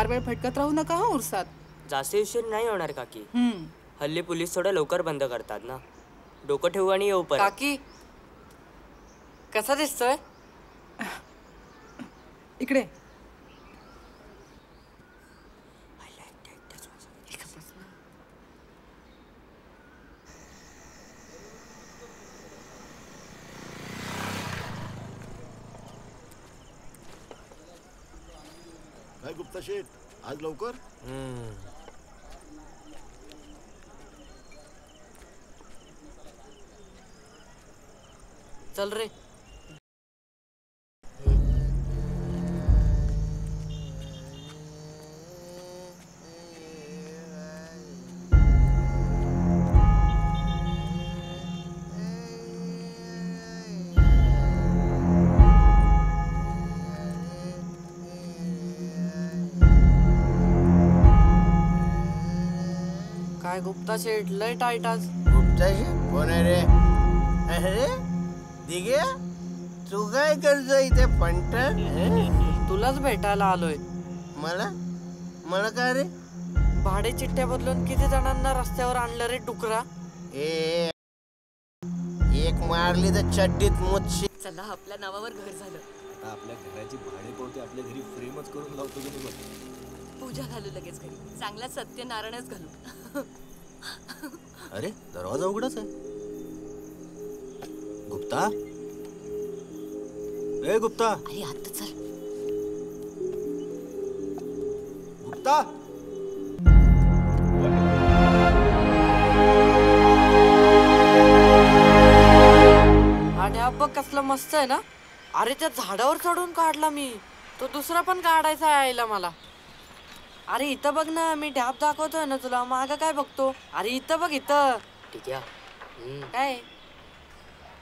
वेळ भटकत राहू नका हा उरसात. जास्त उशीर नाही होणार काकी. हल्ली पोलीस थोडं लवकर बंद करतात ना. डोकं ठेवू आणि येऊ परत. काकी कसा दिसतोय? इकडे काय गुप्ता शेठ आज लवकर? चल रे. काय गुप्ता शेठ लय टाईट आज. गुप्ता शेठ कोण आहे रे? अरे दिग्या तू काय करतो इथे फंटन? तुलाच भेटायला आलोय. मला मला काय रे? भाडे चिठ्ठ्या बदलून किती जणांना रस्त्यावर आणलं रे डुकरा? ए एक मारली तर चड्डीत मुच्छी. चला आपल्या नावावर घर झालं. आता आपल्या घराची भाडे पावती आपल्या घरी फ्रेमच करून लावतो की तुम्ही. पूजा घालू लगेच घरी. चांगला सत्यनारायणच घालू. अरे दरवाजा उघडाच आहे. गुप्ता ए गुप्ता. अरे आता चल. गुप्ता आणि बघ कसलं मस्त आहे ना. अरे त्या झाडावर चढून काढला मी. तो दुसरा पण काढायचा यायला मला. अरे इथं बघ ना, मी डॅब दाखवतोय ना तुला. मागं काय बघतो? अरे इथं बघ इथं. ठीक आहे. काय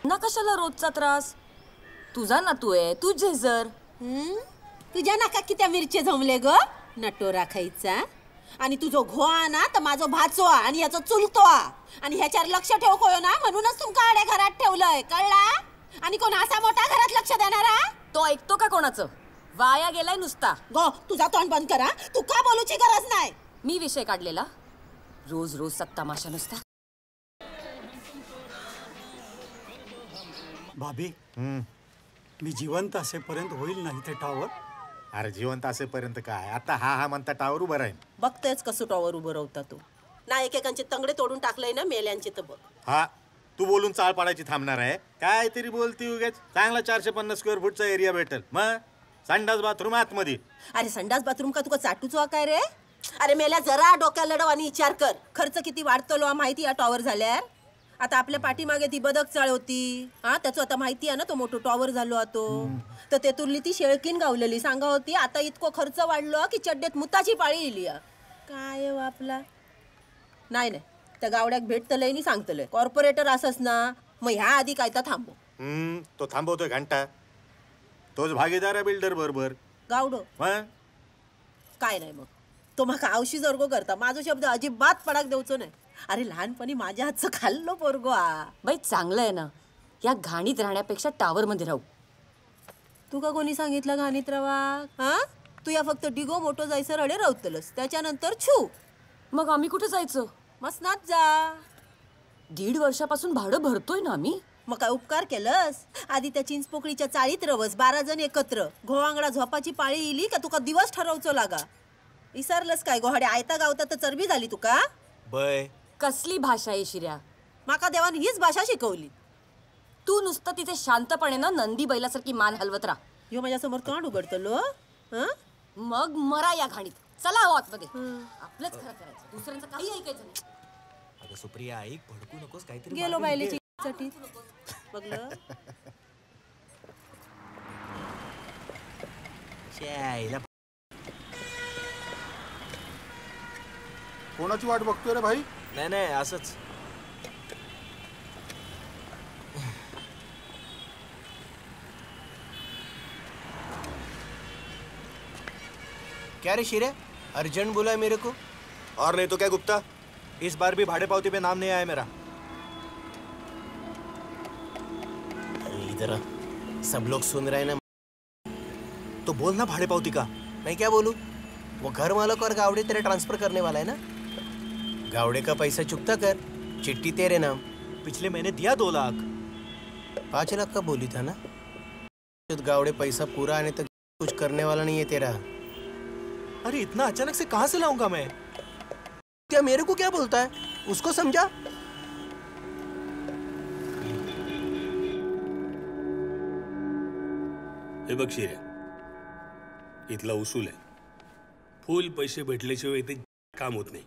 ना कशाला रोजचा त्रास? तुझा ना तू आहे तू झेजर. तुझ्या नाका किती मिरचे जमले ग नटोरा खायचा. आणि तुझो घोआ ना तर माझो भाचोआ आणि याचा चुलतोआ. आणि ह्याच्यावर लक्ष ठेव कोयो ना, म्हणूनच तुमका आड्या घरात ठेवलंय कळला. आणि कोण असा मोठा घरात लक्ष देणारा? तो ऐकतो का कोणाचं? वाया गेलाय नुसता. गो तुझा तोंड बंद करा. तू का बोलूची गरज नाही. मी विषय काढलेला. रोज रोज सत्तामाशा नुसता. भाभी मी जिवंत असेपर्यंत होईल नाही ते टावर. अरे जिवंत असेपर्यंत काय, आता हा म्हणता टावर उभं राहील. बघतेच कसं टॉवर उभं राहता तो ना. एकेकांचे तंगडे तोडून टाकलंय ना मेल्यांचे. तर बघ हा तू बोलून चाळ पाडायची थांबणार आहे काय तरी बोलती उगाच. चांगला 450 स्क्वेअर फूटचा एरिया भेटेल. मग संडास बाथरूम आतमध्ये. अरे संडास बाथरूम का तुका चाटूचो काय रे? अरे मेल्या जरा डोक्या लढव आणि विचार कर. खर्च किती वाढतो माहिती या टॉवर झाल्यार. आता आपल्या पाठीमागे ती बदक चाळ होती हा, त्याचं आता माहिती आहे ना. तो मोठो टॉवर झालो तो. तर तेतुरली ती शेळकीन गावलेली सांगा होती. आता इतको खर्च वाढलो की चड्डेत मुताची पाळी येली. काय आपला नाही नाही त्या गावड्याक भेटतलंय आणि सांगतलंय. कॉर्पोरेटर असस ना. मग ह्या आधी काय तर थांबव. तो थांबवतोय घंटा. तोच भागीदार आहे बिल्डर बरोबर. गावडो काय नाही. मग तो माका आवशी जरगो करता. माझा शब्द अजिबात पडाक देऊचो नाही. अरे लहानपणी माझ्या हातचं खाल्लो पोरगो. बाई चांगलं आहे ना. या घाणीत राहण्यापेक्षा टावर मध्ये राहू. तुका कोणी सांगितलं घाणीत रवा? हा तू या फक्त डिगो मोठो जायचं रडे राहतलस. त्याच्यानंतर छू. मग आम्ही कुठे जायचं? मसनात जा. 1.5 वर्षापासून भाडं भरतोय ना आम्ही. मग काय उपकार केलंस? आधी त्या चिंचपोकळीच्या चाळीत रवस 12 जण एकत्र. घोवांगडा झोपाची पाळी येली का तुका दिवस ठरवचो लागा. विसरलंस काय? गोहाडे आयता गावता तर चरबी झाली तुका. बय कसली भाषा आहे शिर्या? माका देवान हीच भाषा शिकवली. तू नुसतं तिथे शांतपणे ना नंदी बैलासारखी मान हलवत राहा. ह्यो माझ्यासमोर तोंड उघडतलो. मग मरा या घाणीत. चला आतमध्ये. आपलंच खरं करायचं. दुसऱ्यांचं काही ऐकायचं नाही. अगं सुप्रिया ऐक, भडकू नकोस. काहीतरी गेलो बायलेची साठी बघलं. कोणाची वाट बघतोय रे भाई? नाही नाही असंच. क्या रे शिरे, अर्जेंट बोला है मेरे को? और नहीं तो क्या गुप्ता, इस बार भी भाड़े पावती पे नाम नहीं आया मेरा. इधर सब लोग सुन रहे हैं ना. तो बोल ना भाड़े पावती का. मैं क्या बोलूं? वो घर मालक और गावड़े तेरे ट्रांसफर करने वाला है ना। गावड़े का पैसा चुकता कर, चिट्ठी तेरे नाम। पिछले महीने दिया 2 लाख। 5 लाख का बोली था ना। गावड़े पैसा पूरा आने तक कुछ करने वाला नहीं है तेरा। अरे इतना अचानक से कहाँ से लाऊंगा मैं? क्या मेरे को क्या बोलता है, उसको समझा। हे बघ शिर्या, इथला उसूल आहे, फुल पैसे भेटल्याशिवाय इथे काम होत नाही.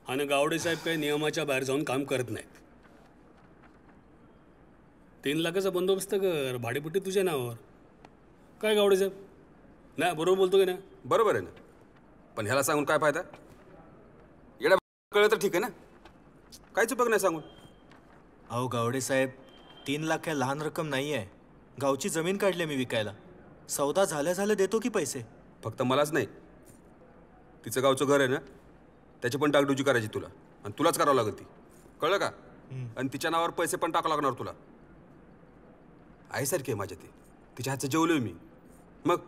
आणि गावडे साहेब काही नियमाच्या बाहेर जाऊन काम करत नाहीत. 3 लाखाचा बंदोबस्त कर, भाडेपट्टी तुझ्या नावावर. काय गावडे साहेब, नाही बरोबर बोलतो की नाही? बरोबर आहे ना, पण ह्याला सांगून काय फायदा? येडा कळलं तर ठीक आहे ना, काहीच उपयोग नाही सांगून. अहो गावडे साहेब, 3 लाख काय लहान रक्कम नाही आहे. गावची जमीन काढली मी विकायला. सौदा झाल्या देतो की पैसे. फक्त मलाच नाही, तिचं गावचं घर आहे ना, त्याची पण डागडुजी करायची तुला, आणि तुलाच करावं लागत ती, कळलं का? आणि तिच्या नावावर पैसे पण टाकावं लागणार तुला. आईसारखी आहे माझ्या ती, तिच्या हातचं जेवलोय मी. मग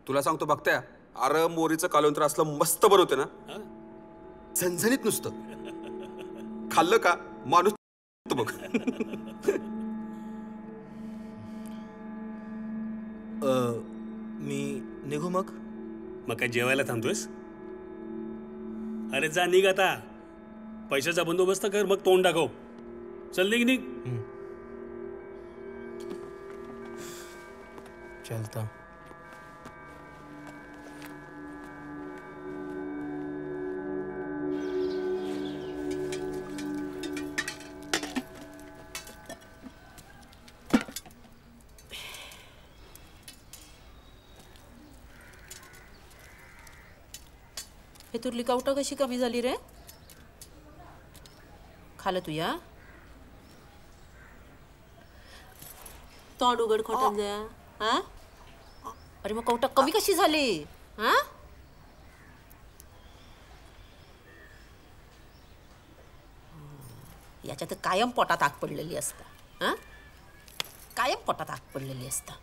तुला सांगतो बघताय, अरे मोरीचं कालवंतर असलं मस्त बनवते ना, झणझणीत नुसतं खाल्लं का माणूस बघ. मी निघू मग? मग काय जेवायला थांबतोयस? अरे जा निघ आता, पैशाचा बंदोबस्त कर, मग तोंड दाखव. चल निघ निघ. चलता. हे तुरली कवटा कशी कमी झाली रे? खाल तू या तोंड उघड खोटून द्या. हा, अरे मग कवटा कमी कशी झाली? हा, याच्यात कायम पोटात आग पडलेली असता. हा, कायम पोटात आग पडलेली असता.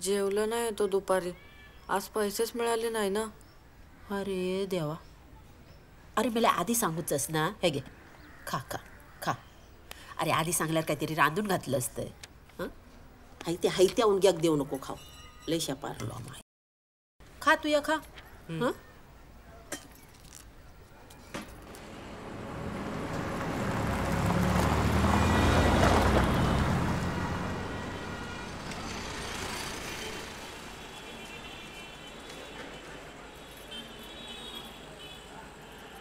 जेवलं नाही तो दुपारी, आज पैसेच मिळाले नाही ना. अरे देवा, अरे मला आधी सांगूच ना. हे घे, खा खा खा. अरे आधी सांगल्यावर काहीतरी रांधून घातलं असतं. हां, हायत्या उंग्याक देऊ नको खाऊ, लय शापारलो माय. खा तू या खा. हां,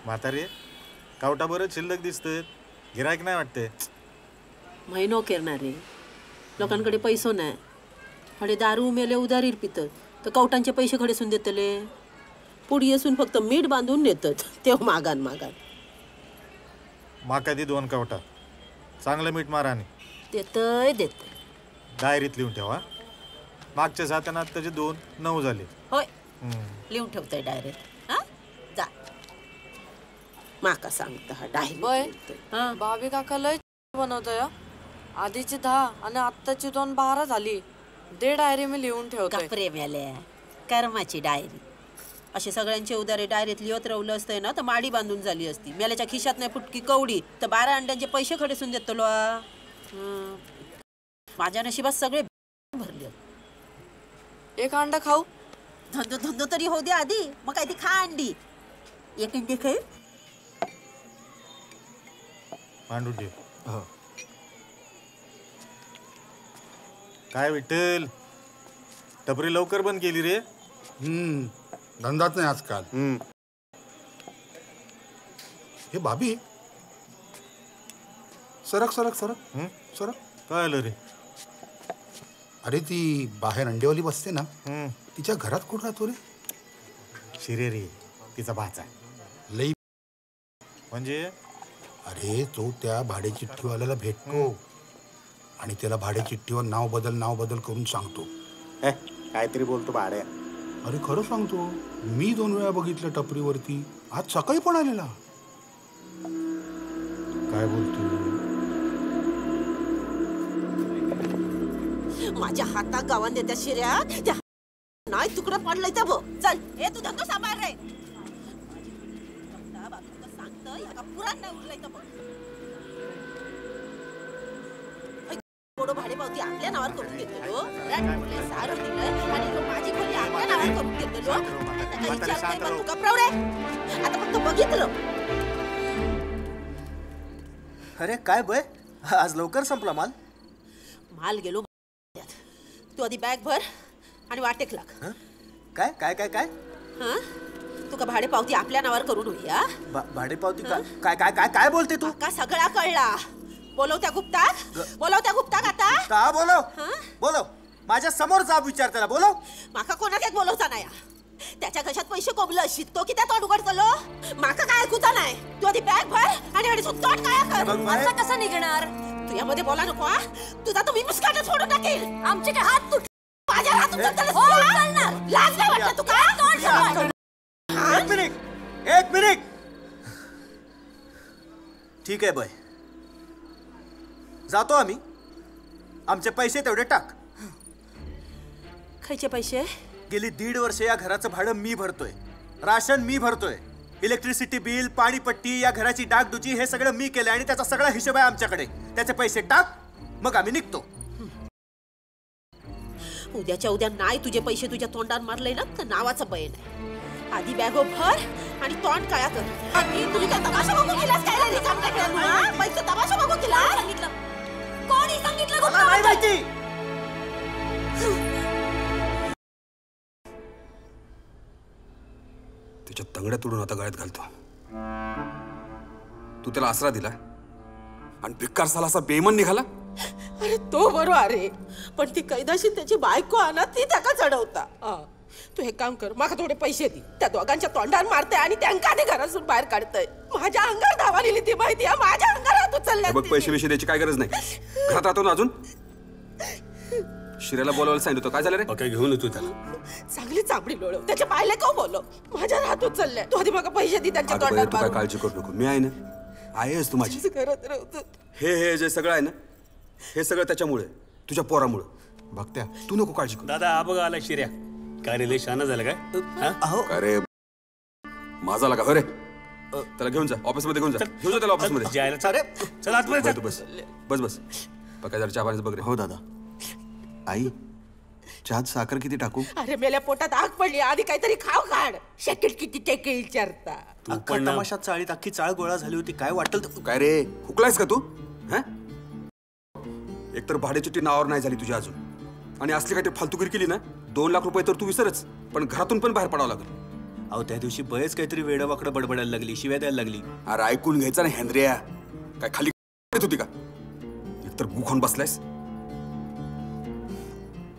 म्हातारे कावटा बरं शिल्लक दिसतं, गिरायक नाही वाटते. महिनो करणारे लोकांकडे पैसो नाही. हडे दारू मेले उदारीर पितत, तर कवटांचे पैसे खडेसून देतले. पुढी असून फक्त मीठ बांधून नेतात, तेव्हा मागान मागान. माका दी 2 कावटा, चांगलं मीठ माराने देतय देतय. डायरीत लिहून ठेवा. मागच्या 7 आणि आत्ताचे 2, 9 झाले. होय, लिहून ठेवतोय डायरेक्ट. हा, जा. माका सांगता हा बय, भाभी काका लय बनवतोय. आधीची 10 आणि आत्ताची 2 12 झाली. दे डायरी मी लिहून ठेवतोय. प्रेम आल्या कर्माची डायरी. असे सगळ्यांचे उदारे डायरीत लिहत राहिलं असतंय ना, तर माडी बांधून झाली असती. मेल्याच्या खिशात नाही फुटकी कवडी, तर 12 अंड्यांचे पैसे खडेसून देतलो. माझ्या नशिबात सगळे भरले. एक अंडा खाऊ? धंदो तरी होऊ दे आधी, मग काय ती खा अंडी. एक अंडी खाई मांडून ठेव. काय विठ्ठल, टपरी लवकर बंद केली रे. धंदाच नाही आजकाल. हे भाभी, सरक सरक सरक सरक. काय आलं रे? अरे ती बाहेर अंडेवाली बसते ना, तिच्या घरात कुठं राहतो रे? शिरे रे, तिचा भाचा. लई म्हणजे? अरे तो त्या भाडे चिठ्ठीवाल्याला भेटतो आणि त्याला भाडे चिठ्ठीवर नाव बदल करून सांगतो. काहीतरी बोलतो भाड्या. अरे खरं सांगतो, मी 2 वेळा बघितलं टपरीवरती. आज सकाळी पण आलेला. काय बोलतो? माझ्या हातात गावान देत्या शिर्या, त्या नाही तुकडं सुरत पडलंय ते बघ. चल ए तू धंदो सांभाळ रे. सांगतोय का पुराण नाही उरलंय तर बघ. भाडे पावती आपल्या नावावर करून घेतलो. सारं दिलं आणि माझी खोली आपल्या नावावर करून घेतलो. तू कपराव रे. आता फक्त बघितलं. अरे काय बय, आज लवकर संपला माल. माल गेलो. तू आधी बॅग भर आणि वाटेक लाग. काय काय काय काय हा तुका भाडे पावती आपल्या नावावर करून होईया. भाडे पावती काय काय काय काय बोलते तू? का सगळा कळला. बोलव त्या गुप्ताक. बोलव त्या गुप्ताक आता. का बोलव? बोलव. माझ्या समोर जाब विचार त्याला. बोलव. माका कोणाक बोलवता नाही. त्याच्या कशात पैसे कोबलं अशी तो किती तोंड उघडतलो. माका काय ऐकूचा नाही. तू आधी बॅग भर आणि तू तोंड काय कर. असं कसं निघणार? तू यामध्ये बोला नको. तुझा तुम्ही मुस्काट फोडून टाकेल. आमचे काय हात तुट. माझ्या हात चालणार. लाज नाही वाटत तुका? एक मिनिट, एक मिनिट. ठीक आहे बाय, जातो आम्ही. आमचे पैसे तेवढे टाक. खायचे पैसे? गेली 1.5 वर्ष या घराचं भाडं मी भरतोय. राशन मी भरतोय. इलेक्ट्रिसिटी बिल, पाणीपट्टी, या घराची डागडुजी हे सगळं मी केलं आणि त्याचा सगळा हिशोब आहे आमच्याकडे. त्याचे पैसे टाक, मग आम्ही निघतो. उद्याच्या उद्या नाही तुझे पैसे तुझ्या तोंडात मारले ना तर नावाचं बय नाही. आधी बॅगो भर आणि तोंड काळा कर. आणि तुम्ही काय तमाशा बघू केलास काय रे? काम काय केलं? पैसे तमाशा बघू केला? सांगितलं कोणी सांगितलं? मला नाही माहिती. तुझ्या तंगड्या तोडून आता गळ्यात घालतो. तू त्याला आसरा दिला आणि भिक्कार साला असा बेमन निघाला. अरे तो बरोबर अरे, पण ती कैदाशी त्याची बायको आणा ती त्याका चढवता. तू हे काम कर, माका थोडे पैसे दे. त्या दोघांच्या तोंडावर मारते आणि त्यांका ते घरातून बाहेर काढतय. माझ्या अंगावर धावा लिहिली ती माहिती आहे. माझ्या अंगावर उचलल्या. बघ पैसे बिशे द्यायची काय गरज नाही. घरात राहतो ना अजून. शिऱ्याला बोलायला सांगितलं. काय झालं रे? काय घेऊन येतो त्याला. चांगली चाबडी लोळव. त्याचे पायले का बोलव. माझ्या हात उचलले. तू आधी मला पैसे दे त्यांच्या तोंडावर. तू काय काळजी करू नको. मी आहे ना. आहेस तू माझी. करत राहतो. हे जे सगळं आहे ना, हे सगळं त्याच्यामुळे, तुझ्या पोरामुळे. बघत्या तू नको काळजी करू. दादा हा बघा आला शिर्या. काय रे लय शाना झालं काय? अरे माझा लागा हो रे. त्याला घेऊन जा ऑफिस मध्ये. घेऊन जा त्याला ऑफिस मध्ये. चल आतमध्ये बस बस बस. काय जरा चहा पाण्याचं बघ रे. हो दादा. आई चहात साखर किती टाकू? अरे मेल्या पोटात आग पडली. आधी काहीतरी खाव काढ. शकेट किती टेके विचारता. अख्खा तमाशात चाळीत अख्खी चाळ गोळा झाली होती. काय वाटल? काय रे हुकलायस का तू? एकतर भाड्याची नावावर नाही झाली तुझ्या अजून, आणि असली काही फालतुगिरी केली ना 2 लाख रुपये तर तू विसरच, पण घरातून पण बाहेर पडावं लागेल. अहो त्या दिवशी बरेच काहीतरी वेडवाकडं बडबडायला लागली, शिव्या द्यायला लागली. अरे ऐकून घ्यायचा ना हेंद्रिया. काय खाली होती का? एकतर गुखान बसलायस.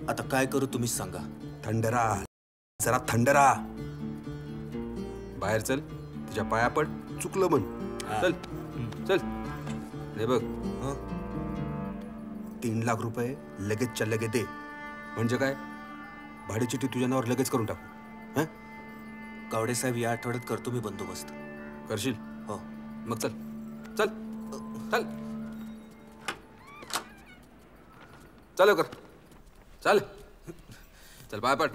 आता काय करू तुम्हीच सांगा. थंड राहा जरा, थंड राहा. बाहेर चल, तुझ्या पाया पड. चुकलं म्हण. चल चल. हे बघ 3 लाख रुपये लगेचच्या लगेच दे. म्हणजे काय, भाडेचिठ्ठी तुझ्या नावावर लगेच करून टाकू. गावडे साहेब या आठवड्यात करतो मी बंदोबस्त. करशील? हो. मग चल चल चल चल लवकर चल चल. पाय पड.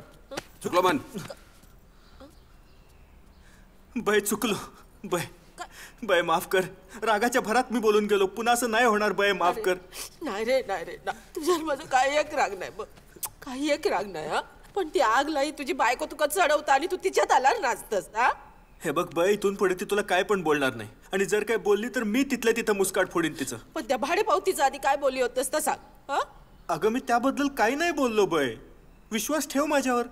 चुकलो म्हण. बाय चुकलो. बाय माफ कर. रागाच्या भरात मी बोलून गेलो. पुन्हा असं नाही होणार. बाय माफ कर. नाही रे तुझ्यावर माझं काही एक राग नाही बघ. काही एक राग नाही. हा पण ती आग लाई तुझी बायको तुका चढवता आणि तू तिच्यात आला नाचतस. हा हे बघ बाई, इथून पुढे ती तुला काय पण बोलणार नाही, आणि जर काय बोलली तर मी तिथल्या तिथं मुस्काट फोडीन तिचं. पण त्या भाडे पावतीचा आधी काय बोलली होतस तर सांग. अगं मी त्याबद्दल काही नाही बोललो बाय. विश्वास ठेव माझ्यावर.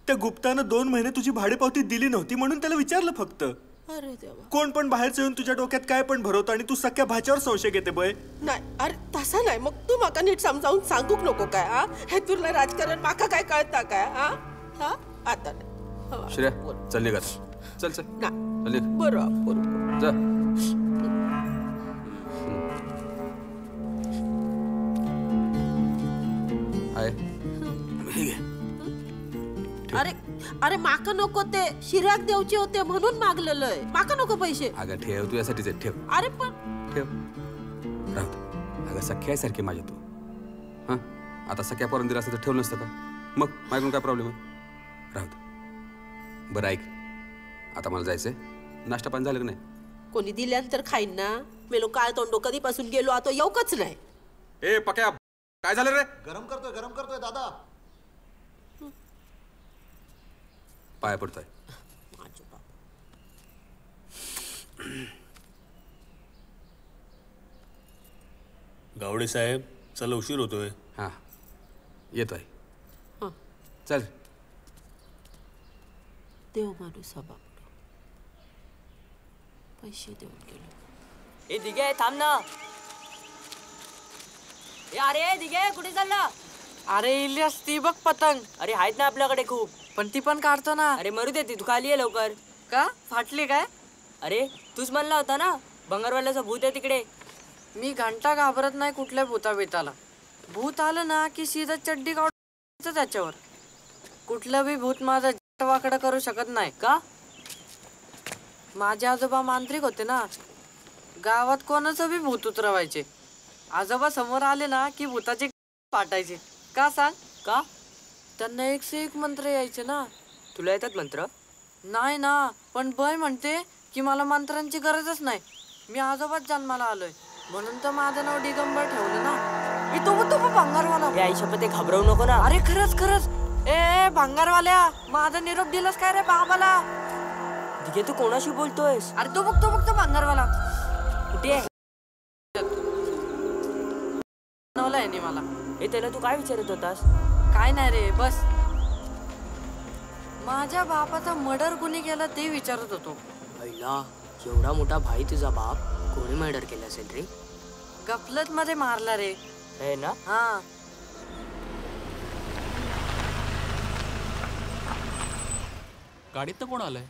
त्या गुप्तानं 2 महिने तुझी भाडेपावती दिली नव्हती म्हणून त्याला विचारलं फक्त. अरे देवा. कोण पण बाहेरचं येऊन तुझ्या डोक्यात काय पण भरवतं आणि तू सख्या भाच्यावर संशय घेते बाय. नाही अरे तसा नाही. मग तू माका नीट समजावून सांगूक नको काय. हा हे तुला राजकारण माका काय कळता काय. हा आता नाही. श्रेया चल निघा. चल चल नाही बरोबर जा. अरे माका नको. ते शिर्याक देवचे होते म्हणून मागलेलं आहे. माका नको पैसे. अगं ठेव, तू यासाठीच ठेव. अरे पण ठेव. राहू. अगं सख्यासारखी माझ्या तू. आता सख्या पोरांना दिला असतं तर ठेवलं नसतं का? मग माझ्याकडून काय प्रॉब्लेम आहे? राहू दे. बरं ऐक, आता मला जायचंय. नाश्ता पाणी झालं की नाही? कोणी दिल्यानंतर खाईन ना. मेलो काय तोंडो कधीपासून गेलो आता येऊकच नाही. ए पक्या, काय झालं रे? गरम करतोय दादा. पाया पडतोय. गावडे साहेब, चला उशीर होतोय. हां येतोय. हं. चल. देव माणूस बाबा पैसे देऊन गेलो. ए दिगे थांब ना. ए अरे दिगे कुठे चालला? अरे इलियास ती बघ पतंग. अरे आहेत ना आपल्याकडे खूप. पण ती पण काढतो ना. अरे मरू दे ती, तू खाली ये लवकर. का फाटली काय? अरे तूच म्हणला होता ना भंगारवाल्याचा भूत आहे तिकडे. मी घंटा घाबरत नाही कुठल्या भूता बेताला. भूत आलं ना की सीधा चड्डी काढायचं त्याच्यावर. कुठलं बी भूत माझा वाकडं करू शकत नाही. का? माझे आजोबा मांत्रिक होते ना. गावात कोणाचं बी भूत उतरवायचे. आजोबा समोर आले ना की भूताचे पाठायचे. का सांग? का? त्यांना 101 मंत्र यायचे ना. तुला येतात मंत्र? नाही ना, पण बय म्हणते की मला मंत्रांची गरजच नाही. मी आजोबाच जन्माला आलोय म्हणून तर माझं नाव दिगंबर ठेवलं ना. तो भंगारवाला. ए आई शपथ, घाबरवू नको ना. अरे खरंच. ए भंगारवाल्या, माझा निरोप दिलास काय रे बाबाला? दिगे तू कोणाशी बोलतोयस? अरे तो बघतो भंगारवाला. कुठे आहे? बनवलाय मला. हे त्याला तू काय विचारत होतास? काय नाही रे, बस माझ्या बापाचा मर्डर कोणी केला ते विचारत होतो. पहिला एवढा मोठा भाई तुझा बाप, कोणी मर्डर केला असेल रे? गफलत मध्ये मारला रे. है ना? हा. गाडीत तर कोण आलंय?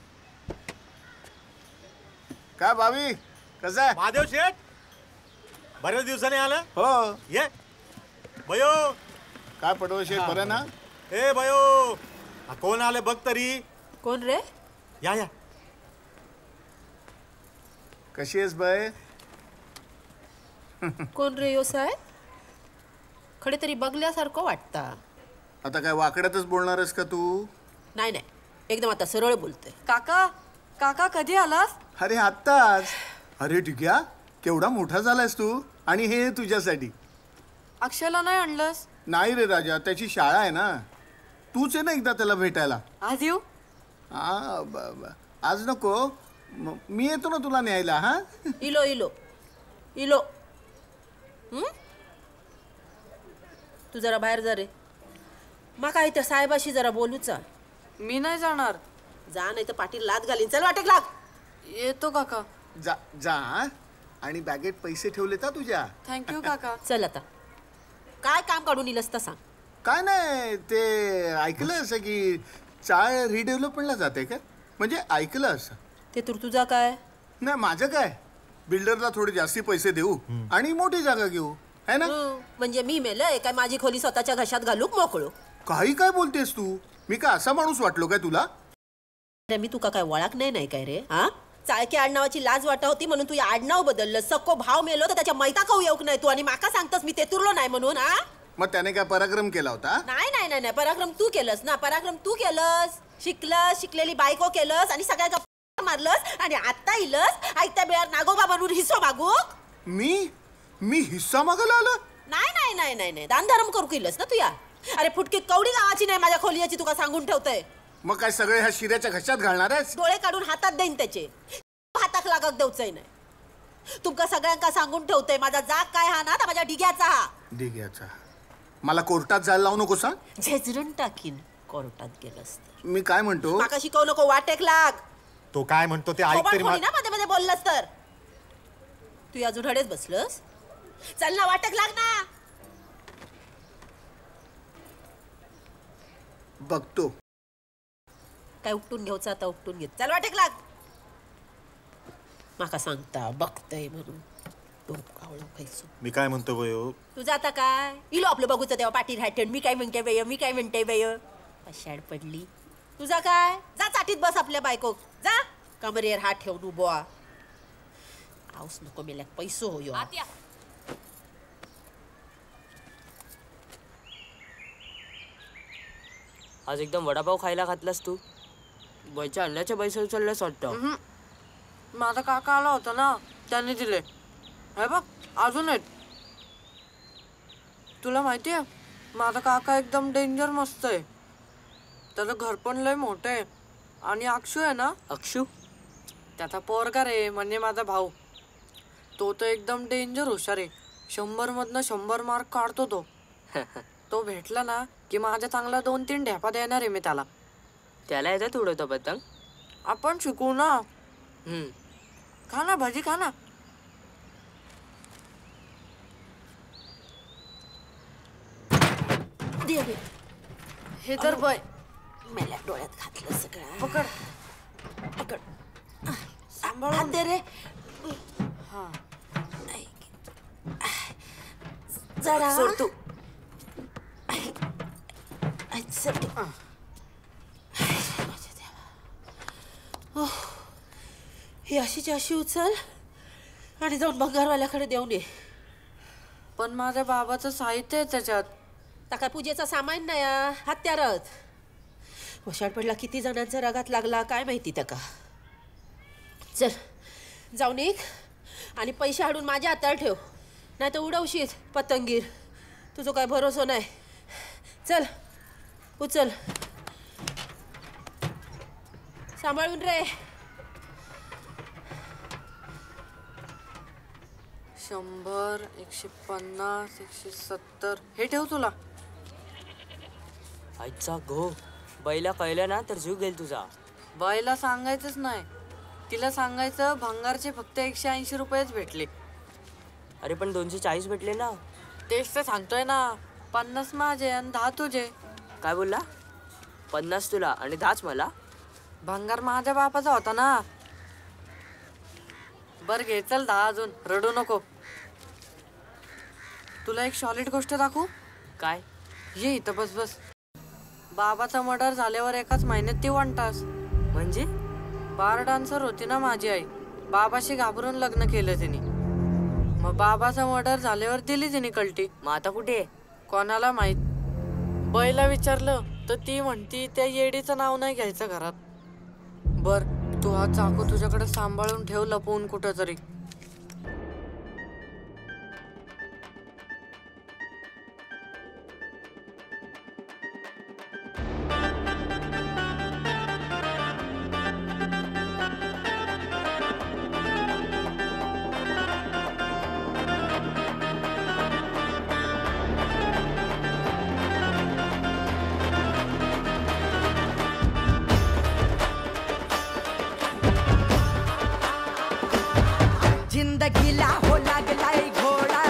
काय भावी, कसं आहे? महादेव शेठ, बऱ्याच दिवसाने आलं. हो ये बयो. काय पडवळ शेठ, बरं ना? ए बयो, कोण आले बघ तरी. कोण रे? या या. कशी आहेस बाय? कोण रे यो साहेब? खडे तरी बघल्यासारखं वाटता. आता काय वाकड्यातच बोलणारस का तू? नाही एकदम आता सरळ बोलतोय. काका कधी आलास? अरे आत्ताच. अरे टिक्या, केवढा मोठा झालायस तू. आणि हे तुझ्यासाठी. अक्षयला नाही आणलंस? नाही रे राजा, त्याची शाळा आहे ना. तूच आहे ना एकदा त्याला भेटायला. आज येऊ? आज नको, मी येतो ना तुला न्यायला. हा इलो. तू जरा बाहेर जा रे. मग काय त्या साहेबाशी जरा बोलूचा. मी नाही जाणार. जा नाही तर पाटील लात घालीन. चल वाटेक लाग. येतो काका. जा आणि बॅगेत पैसे ठेवले का तुझ्या? थँक्यू काका. चल आता काय काम काढून इलस तर सांग. काय नाही, ते ऐकलं असं की चाळ रिडेव्हलपमेंटला जाते का? म्हणजे ऐकलं असं. ते तुझा काय? नाही माझं काय, बिल्डरला थोडे जास्ती पैसे देऊ आणि मोठी जागा घेऊ, है ना? म्हणजे मी मेलय काय माझी खोली स्वतःच्या घशात घालूक मोकळो? काही काय बोलतेस तू? मी काय असा माणूस वाटलो काय तुला? मी तुका काय वळख नाही काय रे? हा, चाळके आडनावाची लाज वाटा होती म्हणून तू आडनाव बदललं. सक्को भाव मेलो तर त्याच्या मैता खाऊ येऊक नाही तू. आणि माका सांगतस मी तेतुरलो नाही म्हणून? हा, मग त्याने काय पराक्रम केला होता? नाही पराक्रम तू केलंस ना. पराक्रम तू केलंस. शिकलेली बायको केलंस आणि सगळ्या गप्पा मारलंस. आणि आता इलस आयत्या बेळात नागोबा बनून हिस्सा मागू. मी हिस्सा मागायला आलो? नाही दान धर्म करू केलंस ना तू. या अरे फुटकी कवडी गावाची नाही माझ्या खोलीची तुका सांगून ठेवतय. मग काय सगळे ह्या शिऱ्याच्या घशात घालणार आहेस? डोळे काढून हातात देईन त्याचे. हाताक लागत देऊचंय नाही. तुमका सगळ्यांका सांगून ठेवतय माझा जाग काय हा ना, माझ्या डिग्याचा. मला कोर्टात जायला लावू नको सांग. झेजरून टाकीन कोर्टात गेलंस तर. मी काय म्हणतो, माका शिकवू नको. वाटेक लाग. तो काय म्हणतो ते ऐक तरी. ना मध्ये बोललास तर तू अजून हडेच बसलस. चल ना वाटेक लाग ना. बघतो काय उपटून घ्यायचं आता उपटून घेत. चल वाटेक लाग. माका सांगता बघतय म्हणून डोकावळं खायचो. मी काय म्हणतो बयो, तुझं आता काय इलो आपलं बघूचं तेव्हा पाठी राहते. मी काय म्हणते वय पशाड पडली. तुझा काय, जा चाटीत बस आपल्या बायको. जा कमरेर हात ठेवून उभा. आऊस नको मेल्या पैसो होयो. आज एकदम वडापाव खायला घातलास तू. बाईच्या अंड्याचे पैसे उचललेस वाटतं. माझा काका आला होता ना, त्याने दिले. हे बघ अजून आहेत. तुला माहिती आहे माझा काका एकदम डेंजर मस्त आहे. त्याचं घर पण लय मोठं आहे. आणि अक्षू आहे ना, अक्षू त्याचा पोरगा रे, म्हणजे माझा भाऊ. तो तर एकदम डेंजर हुशार आहे. 100 मधनं 100 मार्क काढतो तो. तो भेटला ना की माझ्या चांगला 2-3 ढेपा देणार आहे मी त्याला. त्याला येतात उडवतो पतंग. आपण शिकू ना. खा ना भाजी, खा ना. हे तर बाय मेल्या डोळ्यात घातलं सगळं. पकड पकड, सांभाळून दे रे. हा जरा सोड तू. ही अशीची अशी उचल आणि जाऊन भंगारवाल्याकडे देऊन ये. पण माझ्या बाबाचं साहित्य आहे त्याच्यात. काय पूजेचा सामान नाही, हत्यारच. वशाड पडला किती जणांचा रगात लागला काय माहिती त्या. चल जाऊन एक आणि पैसे हाडून माझ्या हातावर ठेव, नाही तर उडवशील पतंगीर. तुझं काय भरोसा नाही. चल उचल, सांभाळून रे. 100, 150, 170 हे ठेव तुला. आईचा घो, बैला कळलं ना तर जीव घेईल तुझा. बाईला सांगायचंच नाही. तिला सांगायचं भंगारचे फक्त 180 रुपयेच भेटले. अरे पण 240 भेटले ना. तेच तर सांगतोय ना. 50 माझे आणि 10 तुझे. काय बोलला? 50 तुला आणि 10 मला. भंगार माझ्या बापाचा होता ना. बर घे, चल 10 अजून. रडू नको. तुला एक सॉलिड गोष्ट दाखवू. काय? ये इथं बस बस. बाबाचा मर्डर झाल्यावर एकाच महिन्यात ती 1 तास. म्हणजे बार डान्सर होती ना माझी आई. बाबाशी घाबरून लग्न केलं तिने. मग बाबाचा मर्डर झाल्यावर दिली तिने कल्टी. मग आता कुठे? कोणाला माहित. बैला विचारलं तर ती म्हणती त्या येडीचं नाव नाही घ्यायचं घरात. बर तू हा चाकू तुझ्याकडे सांभाळून ठेव, लपवून कुठं तरी. जिंदगीला हो लागलाय घोडा.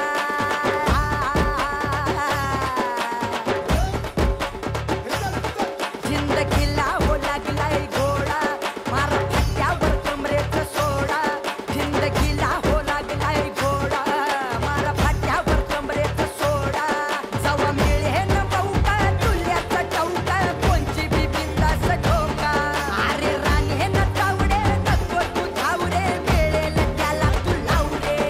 जिंदगीला हो लागलाय घोडा. मारा फाट्यावर कमरेचा सोडा. जिंदगीला हो लागलाय घोडा. मारा फाट्यावर कमरेचा सोडा. जवा मिळे न मौका तुल्याचा चौका. कोणची बी बिंदास ठोका. अरे राणे न तावडे नको तू धावडे. मिळेल त्याला तू लावडे.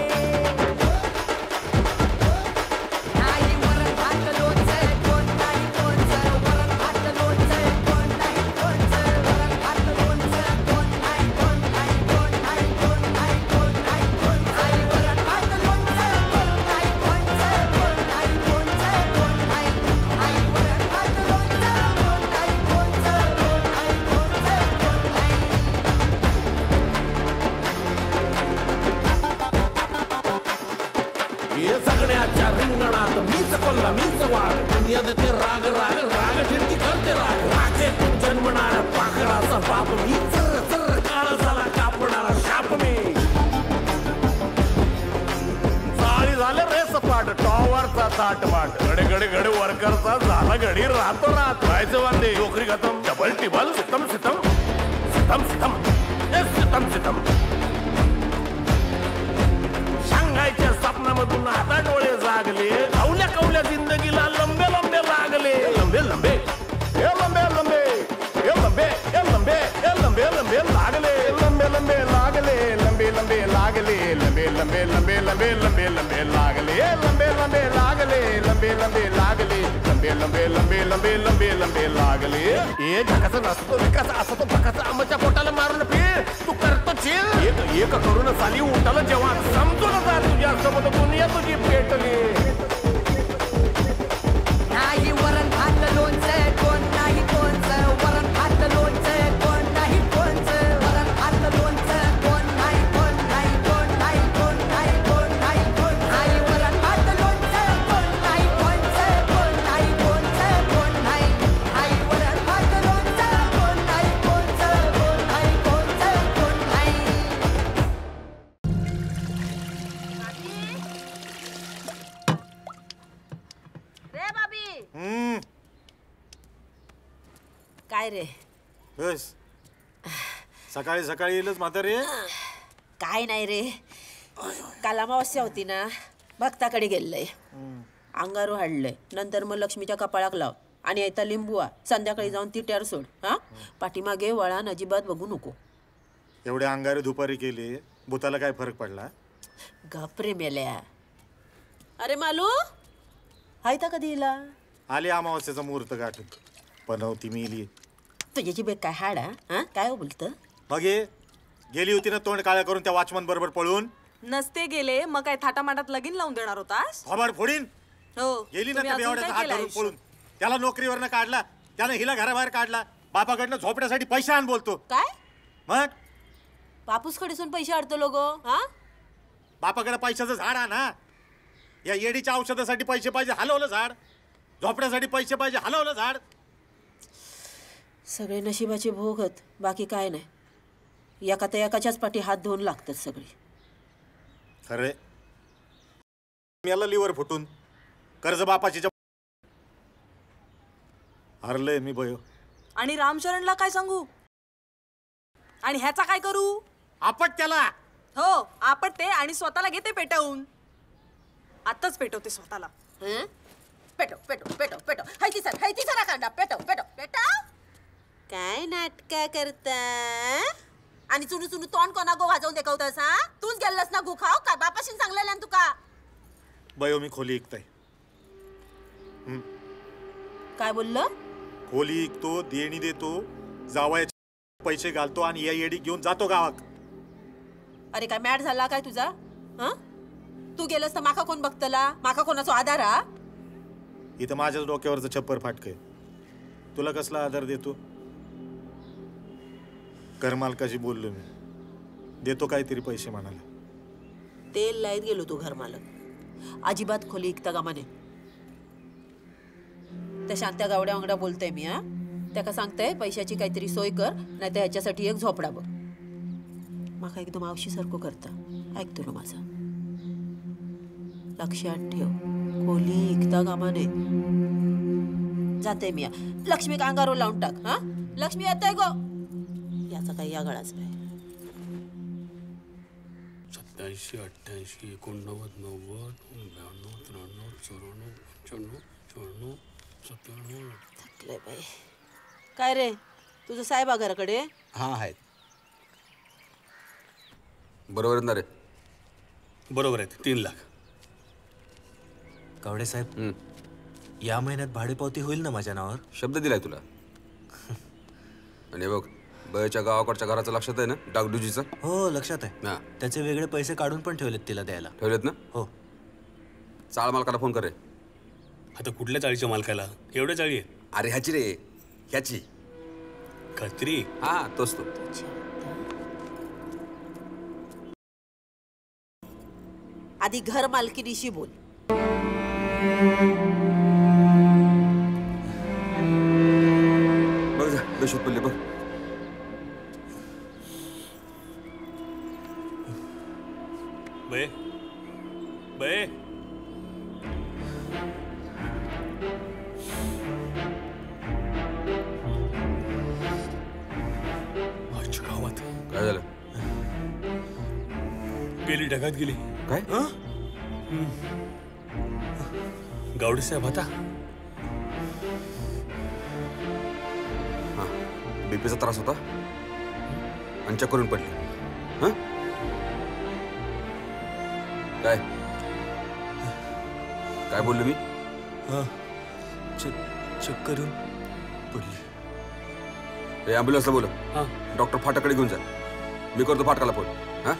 नाही वरण भात लोणचं कोण नाही कोणचं. वरण भात लोणचं कोण नाही कोणचं. वरण भात लोणचं कोण नाही कोण नाही कोण नाही कोण नाही कोण नाही कोणचं. वरण भात लोणचं कोण नाही कोणचं. कोण नाही कोणचं कोण नाही. आई वरण भात लोणचं कोण नाही कोणचं. कोण नाही कोणचं कोण नाही. हे सगळ्याच्या रिंगणात मीच कोल्हा मीच वाढ. दुनिया देते राग राग राग ठिणकी करते राग. राखेतून जन्मणारा पाखराचा बाप मी. चर चर काळजाला कापणारा शाप मी. चाळी झाले रे सपाट टॉवरचा ताटमाट. घडे घडे घडे वर्करचा झाला घडी राहतो रात. व्हायचं वांदे नोकरी खतम. डबल टिबल सितम सितम सितम सितम सितम सितम. सांगायच्या स्वप्नामधून आता डोळे जागले. कवल्या कवल्या जिंदगीला लंबे लंबे लागले. लंबे लंबे हे लंबे लंबे हे लंबे हे लंबे हे लंबे लंबे लागले. लंबे लंबे लागले. लंबे लंबे लागले. लंबे लंबे लंबे लंबे लंबे लंबे लागले. लंबे लंबे लागले. लंबे लंबे लागले. लंबे लंबे लंबे लंबे लंबे लंबे लागले ए झकाचा नसतो विकास असा तो भकाचा आंबाच्या पोटाला मारून फिर तू करतो चिल एक एक करून साली उठाला जेव्हा समजून जा तुझ्या सोबत दुनिया तुझी पेटली नाही वरण भात लोणचं कोण नाही कोणचं वरण भात लोणचं कोण नाही कोणचं वरण भात लोणचं कोण नाही कोण नाही कोण नाही कोण नाही कोण नाही कोण नाही वरण भात लोणचं कोण नाही कोणचं कोण नाही कोणचं कोण नाही नाही वरण भात लोणचं कोण नाही कोणचं कोण नाही कोणचं कोण नाही रे बाबी काय रे बस सकाळी सकाळी येईलच म्हातारे. काय नाही रे काल अमावस्या होती ना भक्ताकडे गेलंय अंगारू हाडलंय नंतर मग लक्ष्मीच्या कपाळाक लाव आणि येता लिंबुआ संध्याकाळी जाऊन तिट्यावर सोड हा पाठीमागे वळान अजिबात बघू नको. एवढे अंगारे दुपारी केले भूताला काय फरक पडला. गपरे मेल्या. अरे मालू हायता कधी येला आली अमावस्याचा मुहूर्त गाठून पनवती मिली तुझ्याची बेग काय हाड हा काय हो बोलतं मग ये गेली होती ना तोंड काळ्या करून त्या वॉचमन बरोबर पळून. नसते गेले मग काय थाटामाटात लगीन लावून देणार होतास. खबर फोडीन. हो गेली ना तुम्ही त्या अजून बेवड्याचा काय हात केलं धरून आयुष्यात? पळून त्याला नोकरीवरनं काढला त्यानं हिला घराबाहेर काढला बापाकडनं झोपण्यासाठी पैसे आण बोलतो. काय मग बापूस खडीसून पैसे अडतो लोक हा बापाकडे पैशाचं झाड आहे ना या येडीच्या औषधासाठी पैसे पाहिजे हलवलं झाड झोपण्यासाठी पैसे पाहिजे हलवलं झाड. सगळे नशिबाचे भोगत बाकी काय नाही एका तर एकाच्याच पाठी हात धुवून लागतात सगळे. खरे याला लिव्हर फुटून कर्ज बापाची हरलंय मी भयो. आणि रामचरणला काय सांगू आणि ह्याचा काय करू. आपट त्याला. हो आपटते आणि स्वतःला घेते पेटवून. आताच पेटवते स्वतःला. पेटव पेटव पेटव पेटव हायती सरा कांदा पेटव पेटव पेटव. काय नाटका करता आणि चुनू चुनू तोंड कोणा गो वाजवून देखवतास हा तूच गेलास ना गु खाव काय बापाशी सांगलेलं तुका. बयो मी खोली ऐकताय. काय बोललं. खोली ऐकतो देणी देतो जावयाचे पैसे घालतो आणि या येडी घेऊन जातो गावात. अरे काय मॅट झाला काय तुझा हा तू गेलस तर माका कोण बघतला माका कोणाचा आधार हा. इथं माझ्याच डोक्यावरचं छप्पर फाटकय तुला कसला आधार देतो. घरमालकाशी बोललो मी देतो काहीतरी पैसे म्हणाला. तेल लाईत गेलो तू घर मालक अजिबात खोली इकता कामाने. त्या शांत्या गावड्या वांगडा बोलतोय मी हा त्याका सांगताय पैशाची काहीतरी सोय कर नाही तर ह्याच्यासाठी एक झोपडा बघ. माका एकदम आवशी सारखं करता ऐकतो ना माझा. लक्षात ठेव खोली इकता कामाने. जाते मी लक्ष्मी अंगावर लावून टाक हा लक्ष्मी येत गो याचा काही यागळाच नाही. 87 88 89 90 92 93 94 95 96 97 थकले बाई. काय रे तुझं साहेबा घराकडे. हा आहेत बरोबर ना रे. बरोबर आहेत 3 लाख. गावडे साहेब या महिन्यात भाडेपावती होईल ना माझ्या नावावर. शब्द दिलाय तुला. आणि बघ बयाच्या गावाकडच्या घराचं लक्षात आहे ना डागडुजीचं. हो लक्षात आहे. त्याचे वेगळे पैसे काढून पण ठेवलेत तिला द्यायला. ठेवलेत ना. हो चाळ मालकाला फोन कर रे. आता कुठल्या चाळीच्या मालकाला एवढ्या चाळी आहेत. अरे ह्याची रे ह्याची खत्री. हा तोच तो. आधी घर मालकीनीशी बोल. बघ जा बेशुद्ध पडले बघ. बे बे गावात काय झालं. गेली ढगात गेली. काय गावडे साहेब आता बीपीचा त्रास होता आणि चक्करून पडली. हा काय काय बोललो मी. चक्करून पडली. ॲम्ब्युलन्सला बोला. डॉक्टर फाटाकडे घेऊन जा. मी करतो फाटकाला फोन. हा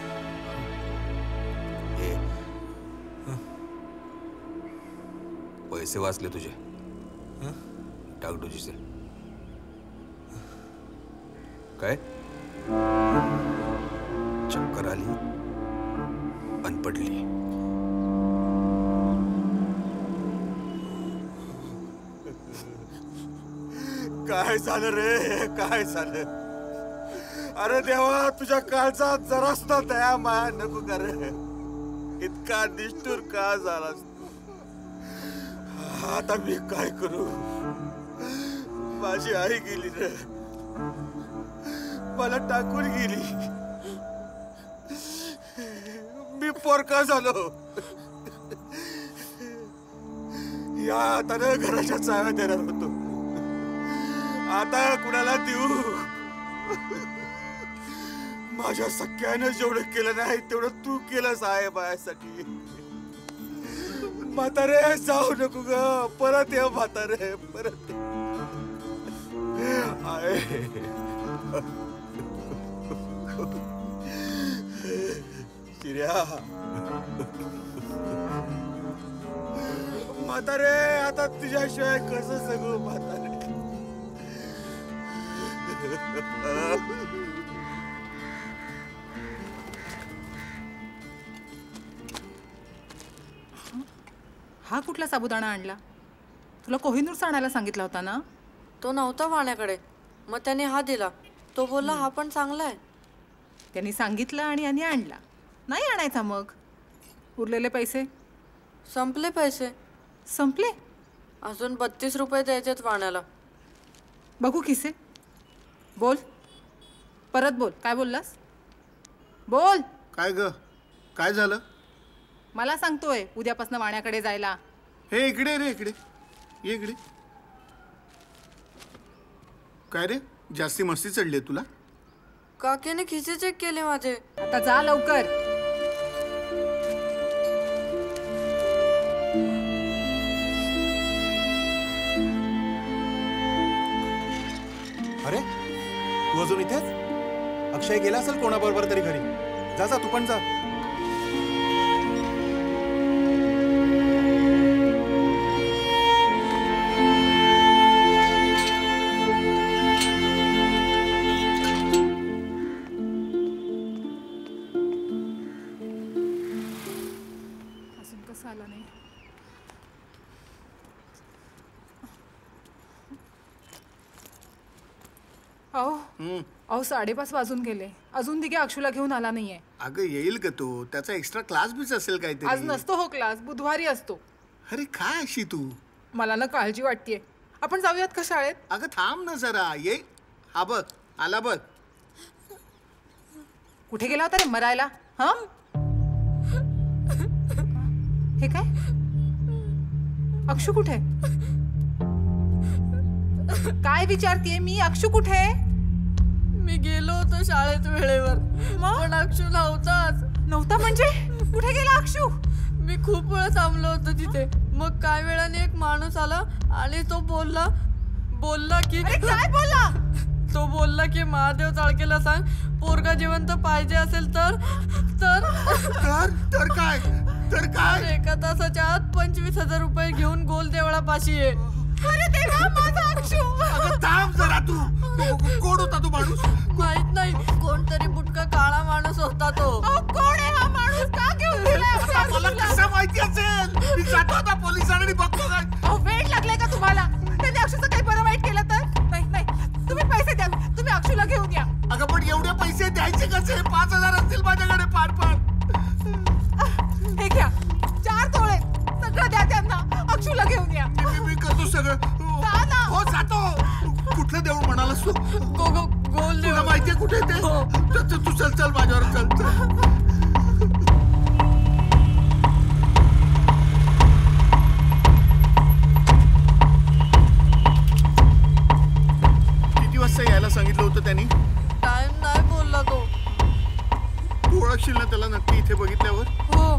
पैसे वाचले तुझे डागडुजीचे. काय चक्कर आली आणि पडली. काय झालं रे, काय झालं? अरे देवा, तुझ्या काळजात जरा सुद्धा दया माया नको कर. इतका निष्ठुर का झालास? आता मी काय करू? माझी आई गेली रे, मला टाकून गेली. मी पोरका झालो. या हाताने घराच्या चाव्या देणार होतो, आता कुणाला देऊ? माझ्या सख्यानं जेवढं केलं नाही तेवढं तू केलंस आहे माझ्यासाठी. म्हातारे जाऊ नको ग, परत ये म्हातारे, परत आहे. शिर्या म्हातारे, आता तुझ्याशिवाय कसं सगळं म्हातारे. हा कुठला साबुदाणा आणला? तुला कोहिनूरचा आणायला सांगितला होता ना? तो नव्हता वाण्याकडे, मग त्याने हा दिला. तो बोलला हा पण चांगला आहे. त्यांनी सांगितलं आणि यांनी आणला. नाही आणायचा मग. उरलेले पैसे? संपले पैसे. संपले? अजून 32 रुपये द्यायचेत वाण्याला. बघू किसे. बोल, परत बोल. काय बोललास? बोल. काय ग, काय झालं? मला सांगतोय उद्यापासून वाण्याकडे जायला. हे इकडे रे, इकडे ये, इकडे. काय रे, जास्ती मस्ती चढली तुला? काकीने खिसे चेक केले माझे. आता जा लवकर. अरे तू अजून इथेच? अक्षय गेला असेल कोणाबरोबर तरी घरी. जा जा, तू पण जा. अजून कसं आला नाही? अहो 5:30 वाजून गेले. अजून दिघे अक्षूला घेऊन आला नाहीये. अगं येईल का तो? त्याचा एक्स्ट्रा क्लास बीच असेल काहीतरी. आज नसतो हो क्लास, बुधवारी असतो. अरे काय अशी तू? मला ना काळजी वाटतेय. आपण जाऊयात का शाळेत? अगं थांब ना जरा. ये, हा बघ आला बघ. कुठे गेला होता रे मरायला? हा, हे काय? अक्षू कुठे? काय विचारतीये मी? अक्षू कुठे? मी गेलो होतो शाळेत वेळेवर, पण अक्षू नव्हताच. नव्हता म्हणजे? कुठे गेला अक्षू? मी खूप वेळ थांबलो होतो तिथे. मग काय वेळाने एक माणूस आला आणि तो बोलला की काय बोलला? तो बोलला की महादेव चाळकेला सांग पोरगा जिवंत पाहिजे असेल तर काय? तर काय? 1 तासाच्या आत 25,000 रुपये घेऊन गोल देवळापाशी ये. अरे देवा, माझा अक्षू! अगं थांब जरा. तू कोण होता तो माणूस? माहित नाही, कोणतरी बुटका काळा माणूस होता तो. कोण आहे हा माणूस? का घेऊन गेला? मला कसं माहिती असेल? मी जातो आता पोलिसांकडे बघतो काय. वेळ लागलाय का तुम्हाला? त्यांनी अक्षूचं काही बरं वाईट केलं तर? नाही, तुम्ही पैसे द्या. तुम्ही अक्षूला घेऊन या. अगं पण एवढे पैसे द्यायचे कसे? 5,000 असतील माझ्याकडे. पाड. हे घ्या, 4 तोळे. सगळं द्या त्यांना. अक्षूला घेऊन या. मी करतो सगळं. हो जातो. कुठलं देऊळ म्हणालास तू? गोल देऊळ. तुला माहितीये कुठे ते? तू चल माझ्यावर चल. किती वाजता यायला सांगितलं होतं त्यांनी? टाइम नाही बोलला तो. तू ओळखशील ना त्याला नक्की इथे बघितल्यावर? हो.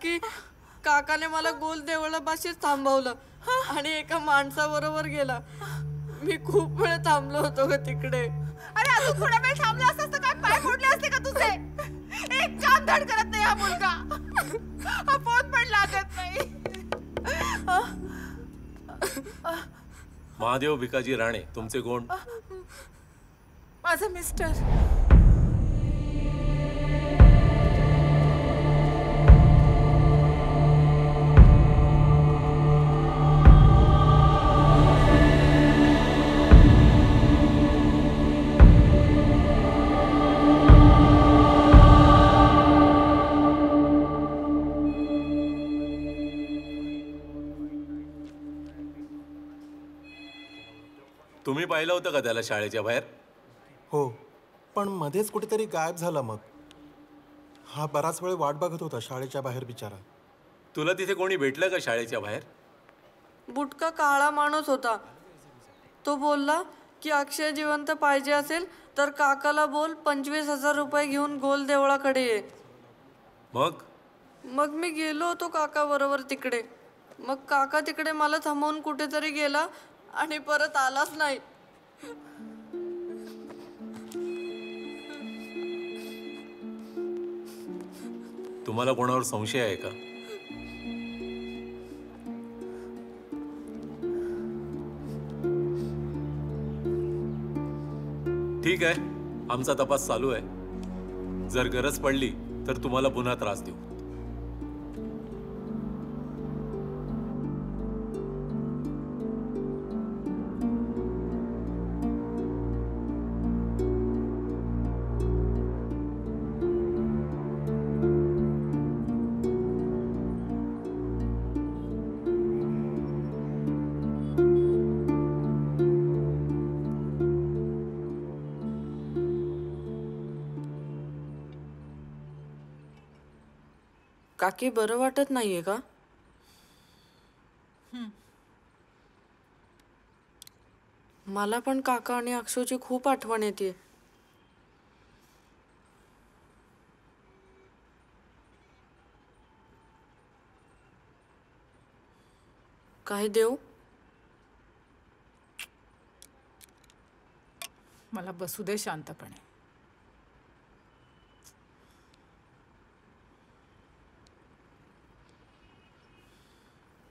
काकी काकाने मला गोल देवळापाशीच थांबवलं आणि एका माणसाबरोबर गेला. मी खूप वेळ थांबलो होतो ग तिकडे. अरे अजून थोडा वेळ थांबला असतास तर काय पाय फोडले असते का तुझे? एक काम धड करत नाही हा मुलगा. हा फोन पण लागत नाही. महादेव भिकाजी राणे तुमचे कोण? माझं मिस्टर. तुम्ही पाहिलं होतं का त्याला शाळेच्या बाहेर? हो, पण मध्येच कुठेतरी गायब झाला. मग हा बराच वेळ वाट बघत होता शाळेच्या बाहेर बिचारा. तुला तिथे कोणी भेटलं का शाळेच्या बाहेर? बुटका काळा माणूस होता. तो बोलला की अक्षय जिवंत पाहिजे असेल तर काकाला बोल 25,000 रुपये घेऊन गोल देवळाकडे ये. मग मी गेलो होतो काका बरोबर तिकडे. मग काका तिकडे मला थांबवून कुठेतरी गेला आणि परत आलाच नाही. तुम्हाला कोणावर संशय आहे का? ठीक आहे, आमचा तपास चालू आहे. जर गरज पडली तर तुम्हाला पुन्हा त्रास देऊ. काकी बरं वाटत नाहीये का? मला पण काका आणि अक्षूची खूप आठवण येते. काय देऊ? मला बसू दे शांतपणे.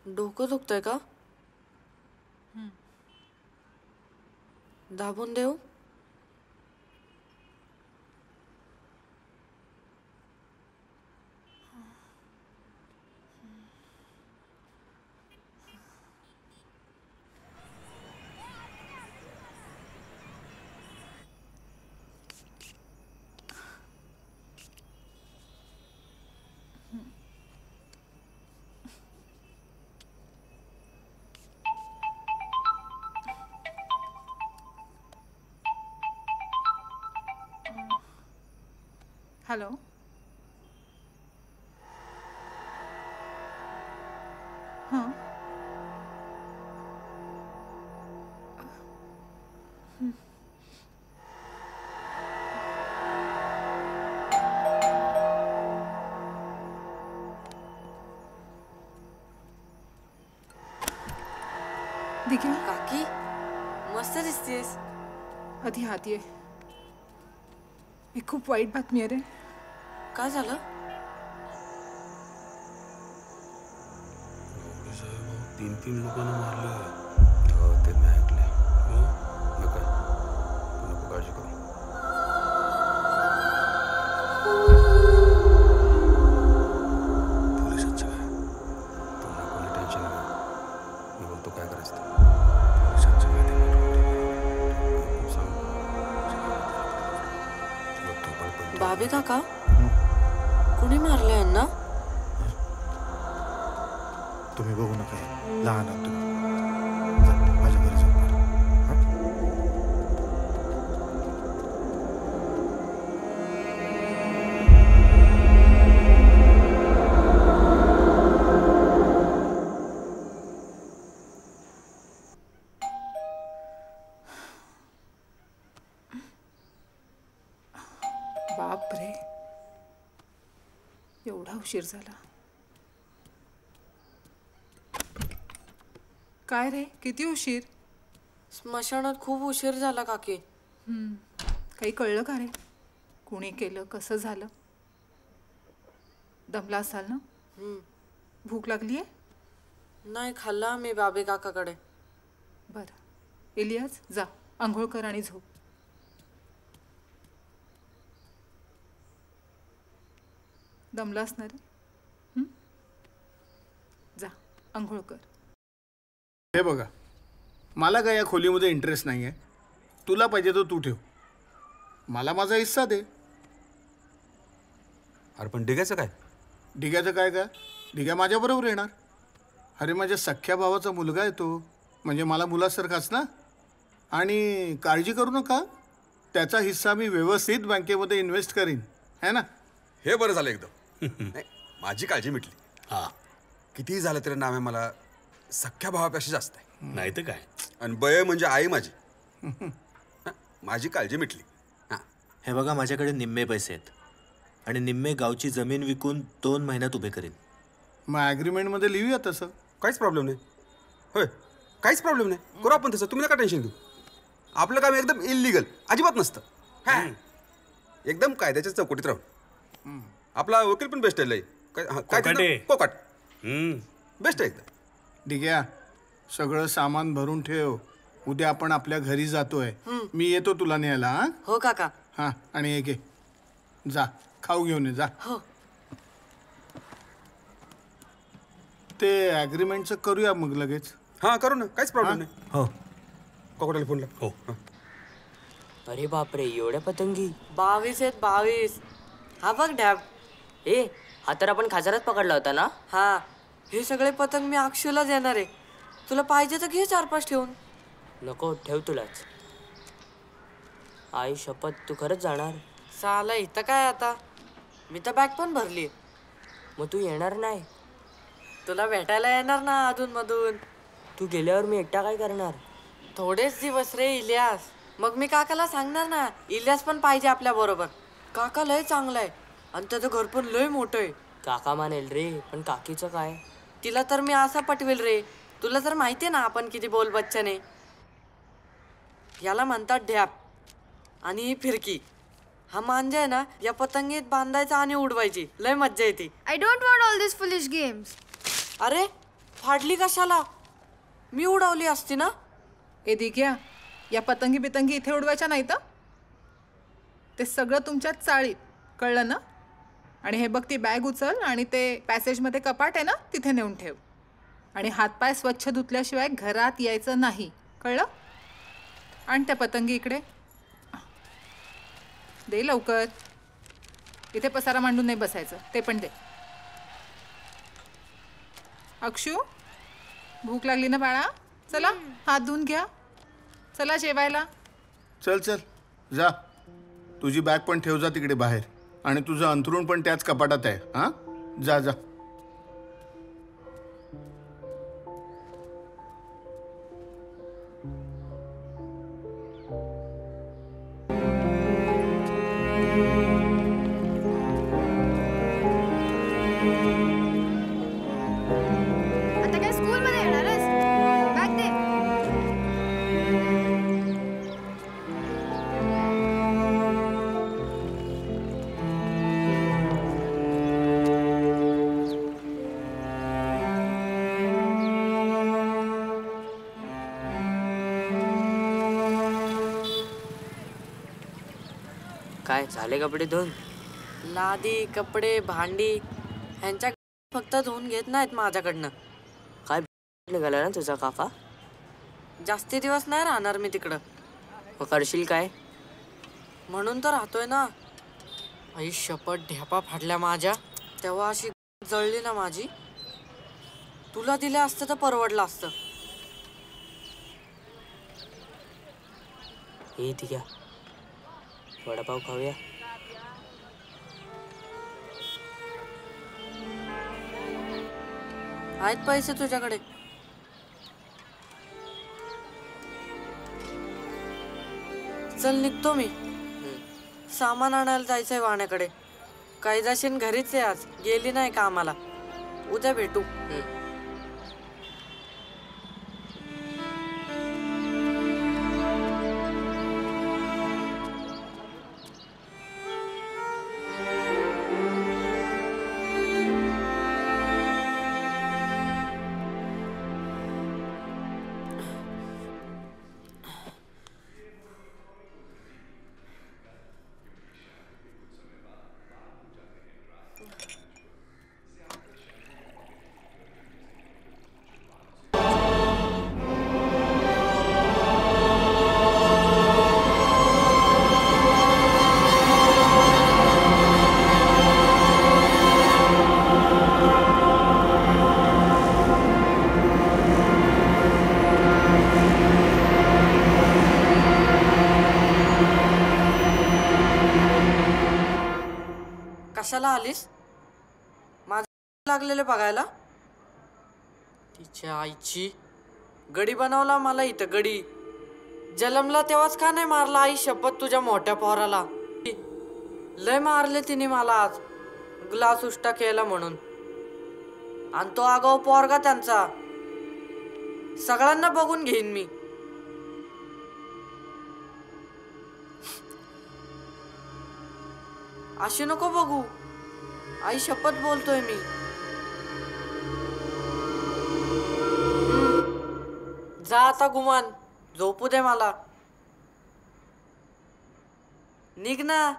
डोकं दुखतंय का? दाबून देऊ? हॅलो. हां. दिघा. काकी मस्त दिसतेस. आधी हात ये. ही खूप वाईट बातमी आहे रे. काय झालं? 3 लोकांना मारलं. ते मी ऐकले. नका नको काळजी करू. पोलिसांचं काय? तुम्हाला कोणी टेन्शन नाही. मी बोलतो काय करायचं ते. पोलिसांचं काय ते सांग. बाबी काका कोणी मारले यांना? तुम्ही बघू नका, लहान आहात तुम्ही. जा, माझ्या घरी जाऊ. बाप रे, एवढा उशीर झाला. काय रे किती उशीर? स्मशानात खूप उशीर झाला काकी. काही कळलं का रे? कुणी केलं, कसं झालं? दमला असाल ना? भूक लागली आहे? नाही, खाल्ला मी बाबे काकाकडे. बरं इलियास, जा आंघोळ कर आणि झोप. दमला असणार आहे? जा आंघोळ कर. हे बघा, मला काय या खोलीमध्ये इंटरेस्ट नाही आहे. तुला पाहिजे तो तू ठेव, मला माझा हिस्सा दे. अरे पण डिग्याचं काय? डिग्याचं काय का? डिग्या माझ्याबरोबर येणार. अरे माझ्या सख्ख्या भावाचा मुलगा आहे तो, म्हणजे मला मुलासारखाच ना. आणि काळजी करू नका, त्याचा हिस्सा मी व्यवस्थित बँकेमध्ये इन्व्हेस्ट करीन, है ना. हे बरं झालं एकदम. नाही, माझी काळजी मिटली. हा, कितीही झालं तरी नाम आहे मला सख्ख्या भावापेक्षा जास्त आहे. नाही तर काय. आणि बय म्हणजे आई माझी. माझी काळजी मिटली. हे बघा, माझ्याकडे निम्मे पैसे आहेत आणि निम्मे गावची जमीन विकून 2 महिन्यात उभे करीन. मग ॲग्रीमेंटमध्ये लिहूया तसं. काहीच प्रॉब्लेम नाही. होय, काहीच प्रॉब्लेम नाही. करू आपण तसं. तुम्ही नका टेन्शन घेऊ. आपलं काम एकदम इलिगल अजिबात नसतं. एकदम कायद्याच्या चौकटीत राहून. आपला वकील पण बेस्ट आहे. कोकाट बेस्ट आहे एकदम. ठीक आहे, सगळं सामान भरून ठेव. उद्या आपण आपल्या घरी जातोय. मी येतो तुला न्यायला. हो काका. हां, आणि एक जा खाऊ घेऊन ये जा. हो. ते ॲग्रीमेंटचं करूया मग लगेच. हां करू ना, काहीच प्रॉब्लेम नाही. हो. कोकटाला फोन लाव. हो. अरे बापरे, एवढ्या पतंगी? 22 आहेत 22. हा बघ डॅब. हा तर आपण खाजारात पकडला होता ना? हा, हे सगळे पतंग मी अक्षूला देणार आहे. तुला पाहिजे तर घे 4-5 ठेवून. नको, ठेव तुलाच. आई शपथ, तू खरंच जाणार? साला इथं काय आता, मी तर बॅग पण भरली. मग तू येणार नाही? तुला भेटायला येणार ना अधूनमधून. तू गेल्यावर मी एकटा काय करणार? थोडेच दिवस रे इलियास. मग मी काकाला सांगणार ना, इलियास पण पाहिजे आपल्या बरोबर. काका लय चांगला आहे आणि त्याचं घर पण लय मोठं आहे. काका मानेल रे, पण काकीचं काय? तिला तर मी असा पटवेल रे. तुला तर माहिती आहे ना आपण किती बोल बच्चने. याला म्हणतात ढ्याप. आणि ही फिरकी. हा मांजा आहे ना, या पतंगीत बांधायचा आणि उडवायची. लय मज्जा येते. I don't want all these foolish games. अरे फाडली कशाला? मी उडवली असती ना. ए दिग्या, या पतंगी बितंगी इथे उडवायच्या नाही तर. ते सगळं तुमच्या चाळीत, कळलं ना. आणि हे बघ, ती बॅग उचल आणि ते पॅसेजमध्ये कपाट आहे ना, तिथे नेऊन ठेव. आणि हातपाय स्वच्छ धुतल्याशिवाय घरात यायचं नाही, कळलं. आणि त्या पतंगी इकडे दे लवकर. इथे पसारा मांडून नाही बसायचं, ते पण दे. अक्षू, भूक लागली ना बाळा? चला हात धुवून घ्या. चला जेवायला. चल चल जा. तुझी बॅग पण ठेव जा तिकडे बाहेर. आणि तुझं अंथरूण पण त्याच कपाटात आहे. हां, जा जा. आता काय स्कूलमध्ये येणारच? बॅग दे. काय झाले कपडे धुवून? लादी, कपडे, भांडी ह्यांच्या फक्त धुवून घेत नाहीत माझ्याकडनं. काय निघाला ना तुझा काका? जास्ती दिवस नाही राहणार मी तिकडं. मग करशील काय? म्हणून तर राहतोय ना. आई शपथ, ढ्यापा फाडल्या माझ्या. तेव्हा अशी जळली ना माझी. तुला दिलं असतं तर परवडलं असतं. हे ठीक आहे, वडापाव खाऊया. आहेत पैसे तुझ्याकडे? चल निघतो मी. सामान आणायला जायचंय वाण्याकडे. कायदाशीन घरीच आहे आज, गेली नाही कामाला. उद्या भेटू. कशाला आलीस? माझं लागलेले बघायला? तिच्या आईची गडी बनवला मला इथं गडी. जलमला तेव्हाच का नाही मारला आई शपथ तुझ्या मोठ्या पोराला. लय मारले तिने मला आज ग्लास उष्टा केला म्हणून. आणि तो आगाऊ पोरगा त्यांचा. सगळ्यांना बघून घेईन मी. अशी नको बघू आई शपथ बोलतोय मी. जा आता गुमान झोपू दे मला. निघ ना.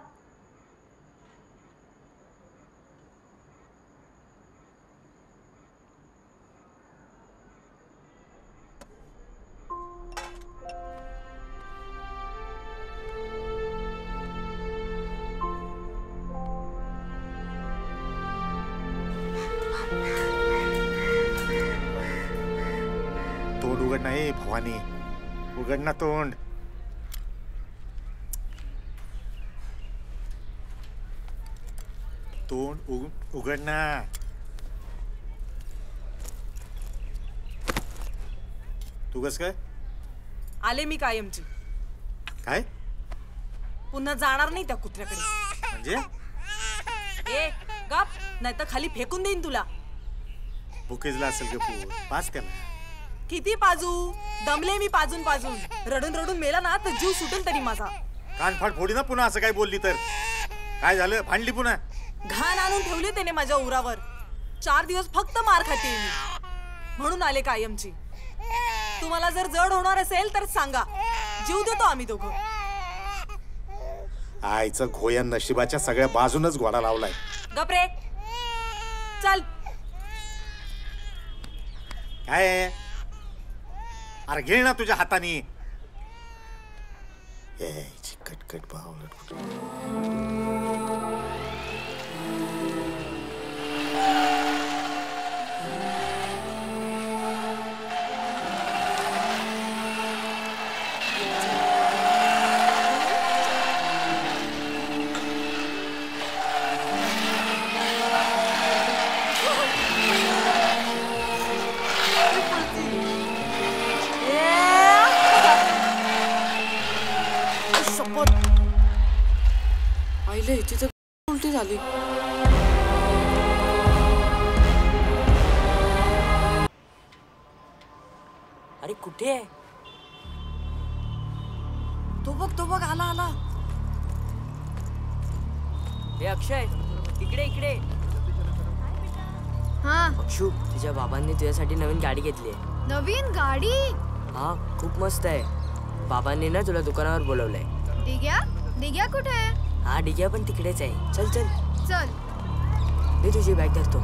तोंड उघड नाही भवानी, उघड ना तोंड. तोंड उघड ना. तू कस काय आले मी कायमची. काय पुन्हा जाणार नाही त्या कुत्र्याकडे. म्हणजे ए गप, नाही तर खाली फेकून देईन तुला. भुकेजला असेल का पू, पास का ना. किती पाजू, दमले मी पाजून पाजून. रडून रडून मेला ना तर जीव सुटेल तरी माझा. कानफाट फोडी ना पुन्हा असं काय बोलली तर. काय झालं, भांडली पुन्हा? घाण आणून ठेवली त्याने माझ्या उरावर. 4 दिवस फक्त मार खाते मी, म्हणून आले कायमची. तुम्हाला जर जड होणार असेल तर सांगा, जीव देतो आम्ही दोघं. आईचं घोया नशिबाच्या सगळ्या बाजूनच घोडा लावलाय. गपरे चल. काय आहे? अरे घे ना तुझ्या हाताने. कटकट बावलट. आईले तिचं उलटी झाली. अरे कुठे आहे? तो बघ आला आला. हे अक्षय इकडे इकडे. हा अक्षू, तुझ्या बाबांनी तुझ्यासाठी नवीन गाडी घेतली आहे. नवीन गाडी? हा खूप मस्त आहे. बाबांनी ना तुला दुकानावर बोलवलंय. डिग्या कुठे आहे? हा डिग्या पण तिकडेच आहे. चल चल चल. मी तुझी बॅग धरतो.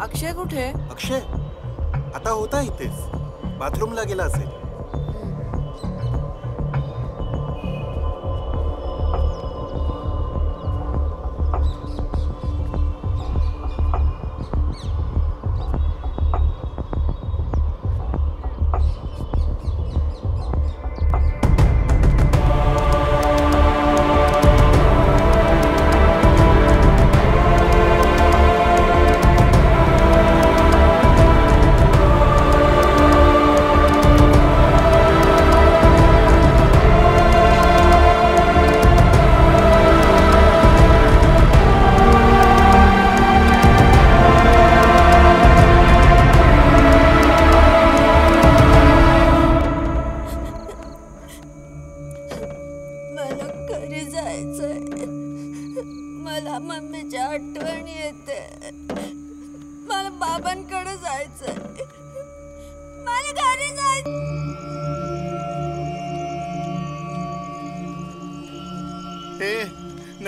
अक्षय कुठे? अक्षय आता होता इथेच, बाथरूमला गेला असेल.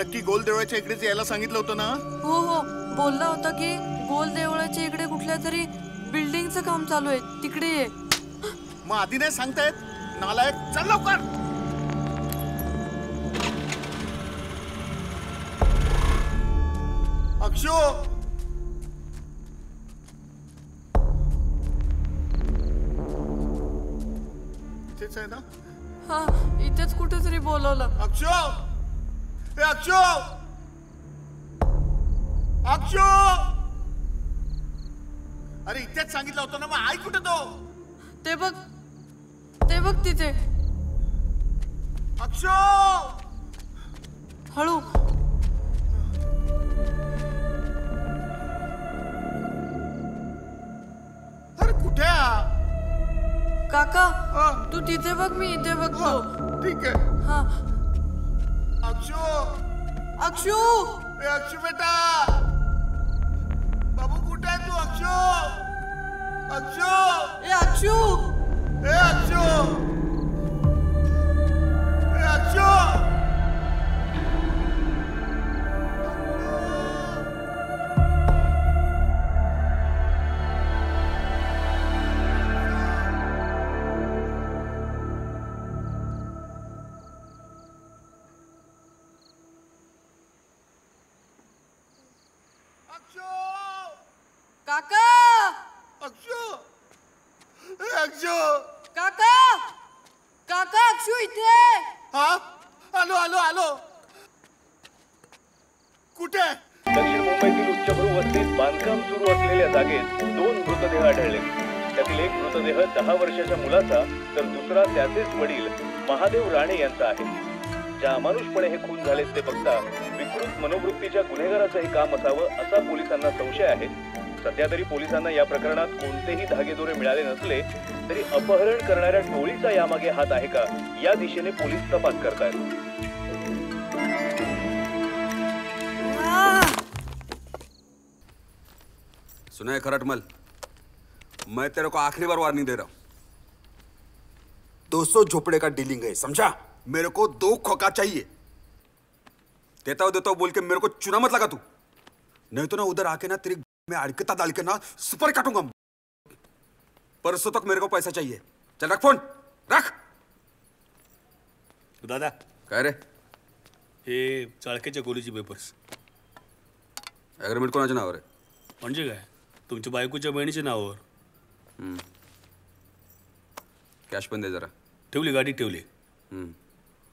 नक्की गोल देवळाच्या इकडेच यायला सांगितलं होतं ना? हो हो, बोलला होता की गोल देवळाच्या इकडे कुठल्या तरी बिल्डिंगचं काम चालू आहे, तिकडे ये. मग आधी नाही सांगतायत? नालायक, चल लवकर. अक्षो, इथेच आहे ना? हा, इथेच कुठेतरी बोलवलं. अक्षो, ए अक्षो, अक्षो, अरे इथेच सांगितलं होतं ना, मग आई कुठे तो? ते बघ तिथे. अक्षो, हळू. अरे कुठे? काका, तू तिथे बघ, मी इथे बघतो. ठीक आहे. हा. अक्षू, अक्षू, ए अक्षू बेटा, बाबू कुठे आहे तू? अक्षू, अक्षू, ए अक्षू, ए अक्षू, ए अक्षू. काका, अक्षू, अक्षू, काका, काका, अक्षू इथे. हा, आलो आलो आलो. कुठे? दक्षिण मुंबईतील उच्चभ्रू वस्तीत बांधकाम सुरू असलेल्या जागेत 2 मृतदेह आढळले. त्यातील एक मृतदेह 10 वर्षाच्या मुलाचा तर दुसरा त्याचेच वडील महादेव राणे यांचा आहे. ज्या अमानुषपणे हे खून झालेत ते बघता विकृत मनोवृत्तीच्या गुन्हेगाराचं हे काम असावं असा पोलिसांना संशय आहे. सध्या तरी पोलिसांना या प्रकरणात कोणतेही धागेदोरे मिळाले नसले तरी अपहरण करणाऱ्या टोळीचा यामागे हात आहे का या दिशेने पोलीस तपास करतायत. सुना खरटमल, मैं तेरे को आखिरी बार वार्निंग दे रहा हूं. 200 झोपड़े का डीलिंग है, समझा? मेरे को 2 खोखा चाहिए. देता हूं बोल के मेरे को चुना मत लगा तू, नहीं तो ना उधर आके ना तेरी मैं अड़कता डाल के ना सुपर काटूंगा. परसों तक मेरे को पैसा चाहिए. चल रख फोन, रख. दादा काय रे? हे चाळकेच्या गोलीचे पेपर्स. ॲग्रीमेंट कोणाच्या नावावर आहे? म्हणजे काय, तुमच्या बायकोच्या बहिणीच्या नावावर. कॅश पण दे जरा. ठेवली, गाडीत ठेवली.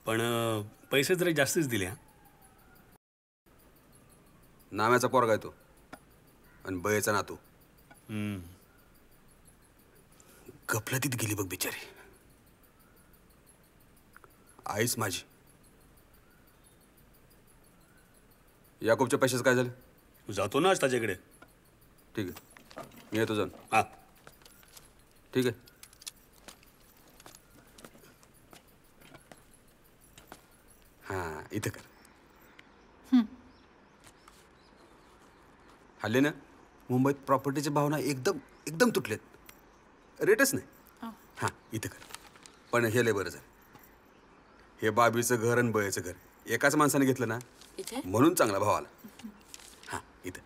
पण पैसे जरा जास्तच दिले. हा, नाम्याचा पोरगा आहे तो आणि बयेचा नातू. गफलतीत गेली बघ बिचारी. आईच माझी. याकोबच्या पैशाचं काय झालं? जातो ना आज त्याच्याकडे. ठीक आहे, मी येतो जाऊन. हा, ठीक आहे. हां, इथं कर. हल्ली ना मुंबईत प्रॉपर्टीचे भावना एकदम एकदम तुटलेत. रेटच नाही. हां, इथं कर. पण हे लय बरं झालं. हे बाबीचं घर आणि बयेचं घर एकाच माणसाने घेतलं ना, म्हणून चांगला भाव आला. हां, इथं.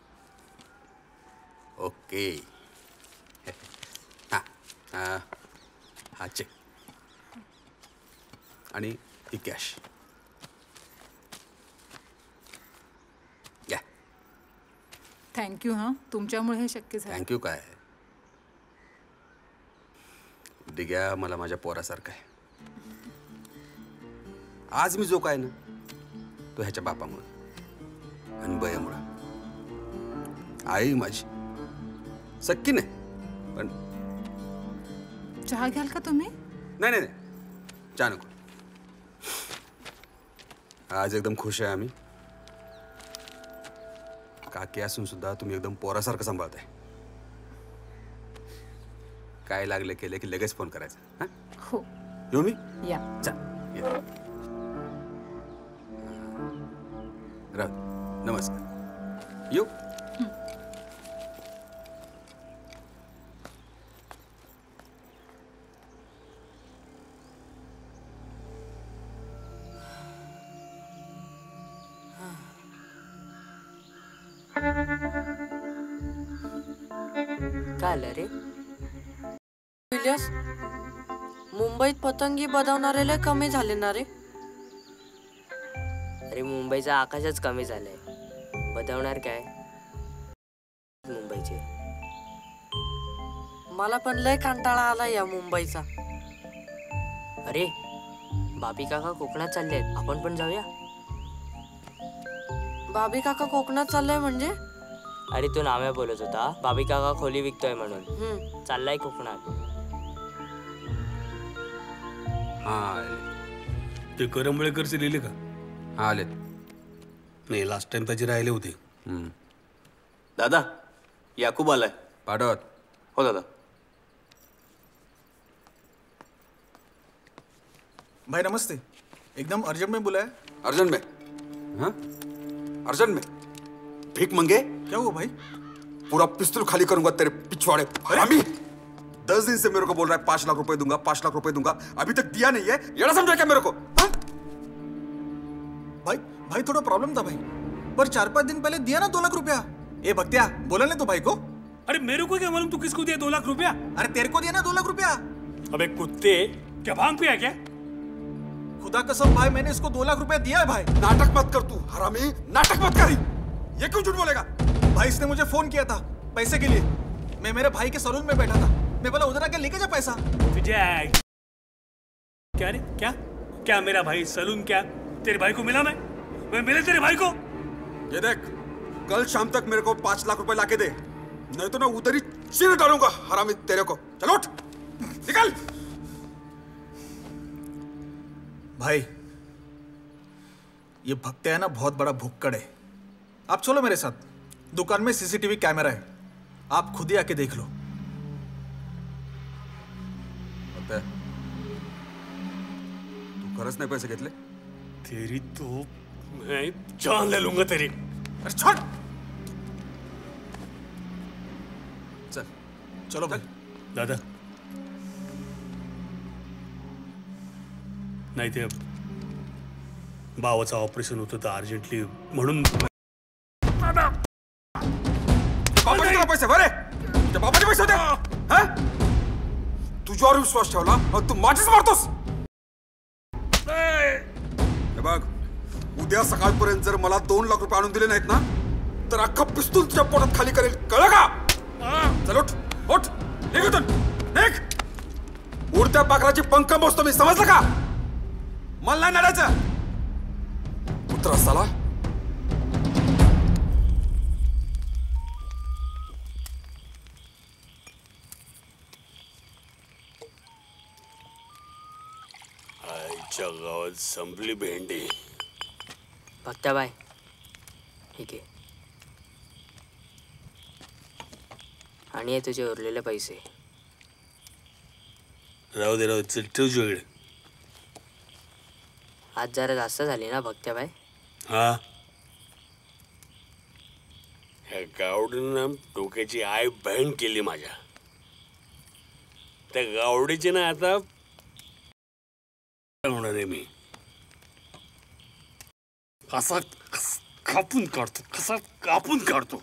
ओके. हां हां हा चेक आणि ही कॅश. थँक्यू. हां, तुमच्यामुळे हे शक्य झालं. थँक्यू काय, दिग्या मला माझ्या पोरासारखा आहे. आज मी जो काय ना तो ह्याच्या बापामुळं आणि बयामुळं. आई माझी सक्की नाही, पण चहा घ्याल का तुम्ही? नाही नाही चहा नको. आज एकदम खुश आहे आम्ही. काकी असून सुद्धा तुम्ही एकदम पोरासारखं सांभाळताय. काय लागलं केलं की लगेच फोन करायचा. हां, हो. येऊ मी? या. राहू. नमस्कार. येऊ. काय आलं रे? इलियास, मुंबईत पतंगी बनवणारे लय कमी झाले ना रे. अरे मुंबईचं आकाशच कमी झालंय, बदवणार काय मुंबईचे. मला पण लय कंटाळा आला या मुंबईचा. अरे बाबी काका कोकणात चालले आहेत, आपण पण जाऊया. बाबी काका कोकणात चाललंय म्हणजे? अरे तू नाम्या बोलत होता बाबी काका खोली विकतोय म्हणून. चाललाय कोकणात. ते करंबळेकरचे लिहिले का? हा आलेत. नाही, लास्ट टाइम त्याचे राहिले होते. दादा याकूब आलाय. पाठवत. हो दादा. भाई नमस्ते, एकदम अर्जेंट में बुलाया. अर्जेंट में? हाँ अर्जेंट में? भीख मंगे? क्या हुआ भाई? पूरा पिस्तौल खाली करूंगा तेरे पिछवाड़े हरामी. 10 दिन से मेरे को बोल रहा है 5 लाख रुपए दूंगा, 5 लाख रुपए दूंगा, अभी तक दिया नहीं है. ये ना समझा क्या मेरे को? भाई थोड़ा प्रॉब्लम था भाई, पर 4-5 दिन पहले दिया ना 2 लाख रुपया. ए भक्तिया, बोला नहीं तो भाई को. अरे मेरे को क्या मालूम तू किसको दिया 2 लाख रुपया? अरे तेरे को दिया ना 2 लाख रुपया. अबे कुत्ते, क्या भांग पिया क्या? खुदा कसम भाई, मैंने इसको 2 लाख रुपया दिया है भाई. नाटक मत कर तू हरामी, नाटक मत कर. ये क्यों झूठ बोलेगा? भाई इसने मुझे फोन किया था पैसे के लिए. मैं मेरे भाई के सलून में बैठा था, मैं बोला उधर आके लेके जा पैसा. क्या रे? क्या क्या मेरा भाई सलून? क्या तेरे भाई को मिला? मैं मिले तेरे भाई को? ये देख, कल शाम तक मेरे को 5 लाख रुपए लाके दे, नहीं तो ना उधर ही चीर डालूंगा हरामी तेरे को. चलो उठ, निकल. भाई ये भक्ते है ना बहुत बड़ा भुक्कड़ है. आप चलो मेरे साथ, दुकान में सीसीटीवी कैमरा है, आप खुद ही आके देख लो. तू खरंच नाही पैसे घेतले? तेरी तो मैं जान ले लूंगा तेरी. अरे छोड़. चल चलो भाई. दादा नाही, ते भावाचं ऑपरेशन होतं तर अर्जंटली म्हणून. बापाचे तुला पैसे बरे, तुझ्या बापाचे पैसे होते. तुझ्यावर विश्वास ठेवला आणि तू माझीच मारतोस. हे बघ, उद्या सकाळपर्यंत जर मला 2 लाख रुपये आणून दिले नाहीत ना, तर अख्खा पिस्तूल तुझ्या पोटात खाली करेल, कळलं का? चल उठ उठ, निघ इथून, निघ. उडत्या पाखराची पंख मोजतो मी, समजलं का? मला नाही नडायचं. कुत्रा साला. आईच्या गावात संपली भेंडी. भक्ताबाई ठीक आहे, आणि हे तुझे उरलेले पैसे. राहू दे चल, ठेव वेगळे. आज जरा जास्त झाली ना भक्ताबाई? हा, ह्या गावडीनं डोक्याची आई बहीण केली माझ्या. त्या गावडीची ना आता होणार आहे मी. कसा कापून काढतो.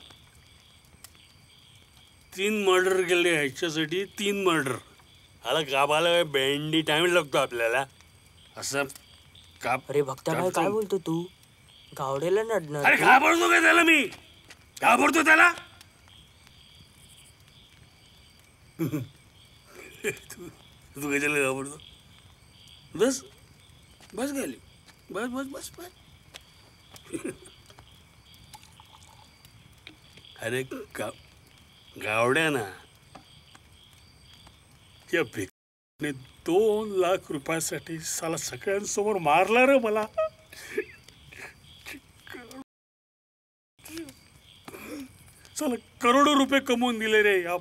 3 मर्डर केले ह्याच्यासाठी, 3 मर्डर. आला गाबाला भेंडी टाइम लागतो आपल्याला असं. अरे भक्ताबाई काय बोलतो तू? गावडेला नडणार. अरे घाबरतो का त्याला? मी घाबरतो त्याला? तू कशाला घाबरतो? बस बस गेली, बस बस बस बस. अरे गावड्या ना, त्या भिकने 2 लाख रुपयासाठी साला सगळ्यांसमोर मारला रे मला. चला करोडो रुपये कमवून दिले रे या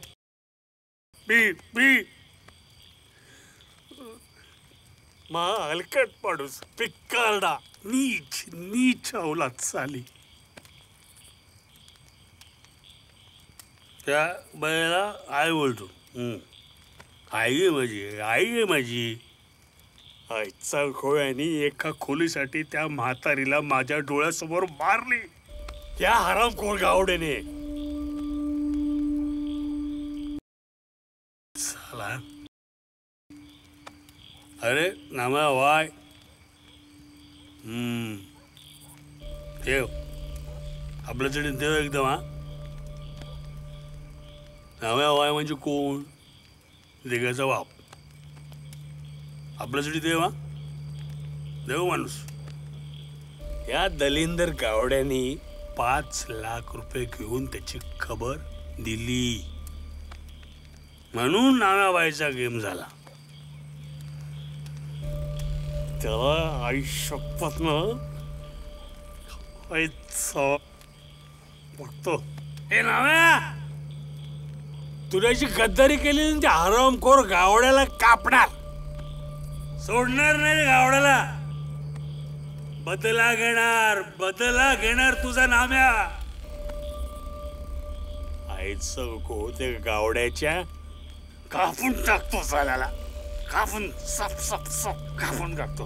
हलकट पाडूस, पिक्कारडा, नीच अवलाद साली. त्या बाईला आई बोलतो. आई आहे माझी. आईचा खोळ्यानी एका खोलीसाठी त्या म्हातारीला माझ्या डोळ्यासमोर मारली. त्या हरामखोर गावड्याने साला. अरे नामा वाय ठेव आपल्यासाठी ठेव एकदम. हा नाम्या वाय म्हणजे कोण? दिग्याचा बाप. आपल्यासाठी देव. हा देव माणूस. या दलिंदर गावड्यानी 5 लाख रुपये घेऊन त्याची खबर दिली म्हणून नानाबाईचा गेम झाला. त्याला आयुष्यपत बघतो. हे नाव्या तुझ्याची गद्दारी केली त्या हरामखोर गावड्याला कापणार. सोडणार नाही गावड्याला. बदला घेणार तुझा नाम्या. आईचं होते गावड्याच्या कापून टाकतो साल्याला. कापून सप कापून टाकतो.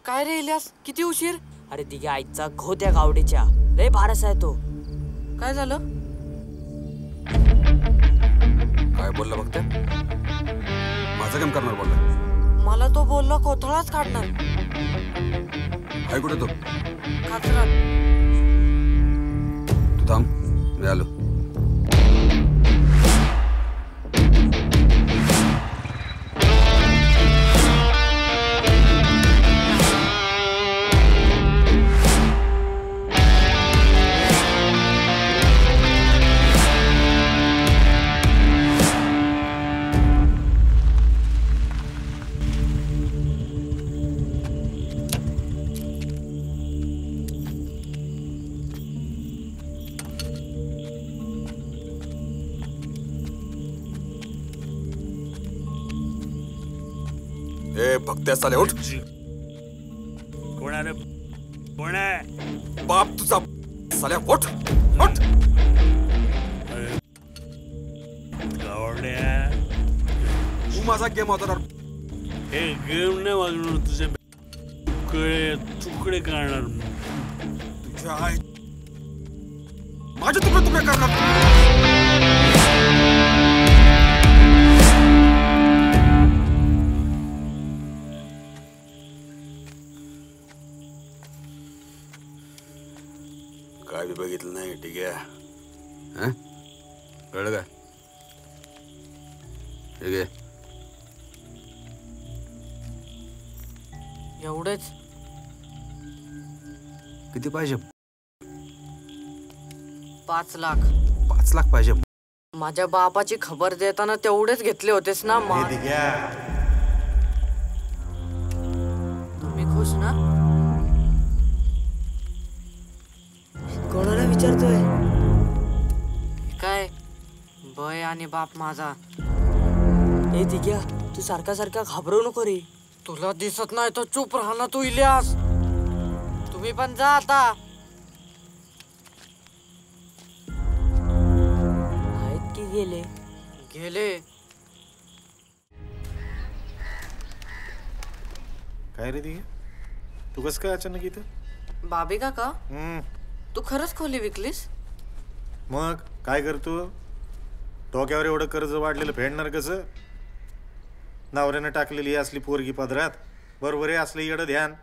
काय रे इलियास, किती उशीर? अरे दिघ्या आईचा घो त्या गावडीच्या. लय भारस आहे तो. काय झालं? काय बोलला बघते? माझं काम करणार बोलला. मला तो बोलला कोथळाच काढणार. काय कुठे तो? काचरात. तू थांब, मी आलो. भक्त्या साले उठ. कोण आहे? कोण आहे? बाप तुझा. साल्या उठ उठ. गावड्या तू माझा गेम होता. हे गेम नाही वाजवणार. तुझे तुकडे करणार. तुझ्या आई माझे तुकडे करणार. काय बघितलं नाही. ठीक आहे. कळलं काय? ठीक आहे. एवढेच. किती पाहिजे? 5 लाख. 5 लाख पाहिजे. माझ्या बापाची खबर देताना तेवढेच घेतले होतेस ना. तुम्ही खुश ना? कोणाला विचारतोय? काय बय आणि बाप माझा. ए दिग्या तू सारखा घाबरवू नको रे. तुला दिसत नाही तर चुप राहा ना तू इलियास. तुम्ही पण जा आता. आहेत की गेले? गेले. काय रे दिघे, तू कसं काय अचानक इथं? बाबी काका, तू खरंच खोली विकलीस? मग काय करतो? डोक्यावर एवढं कर्ज वाढलेलं फेडणार कसं? नवऱ्यानं टाकलेली असली पोरगी पदरात. बरोबर आहे, असलं येडं ध्यान.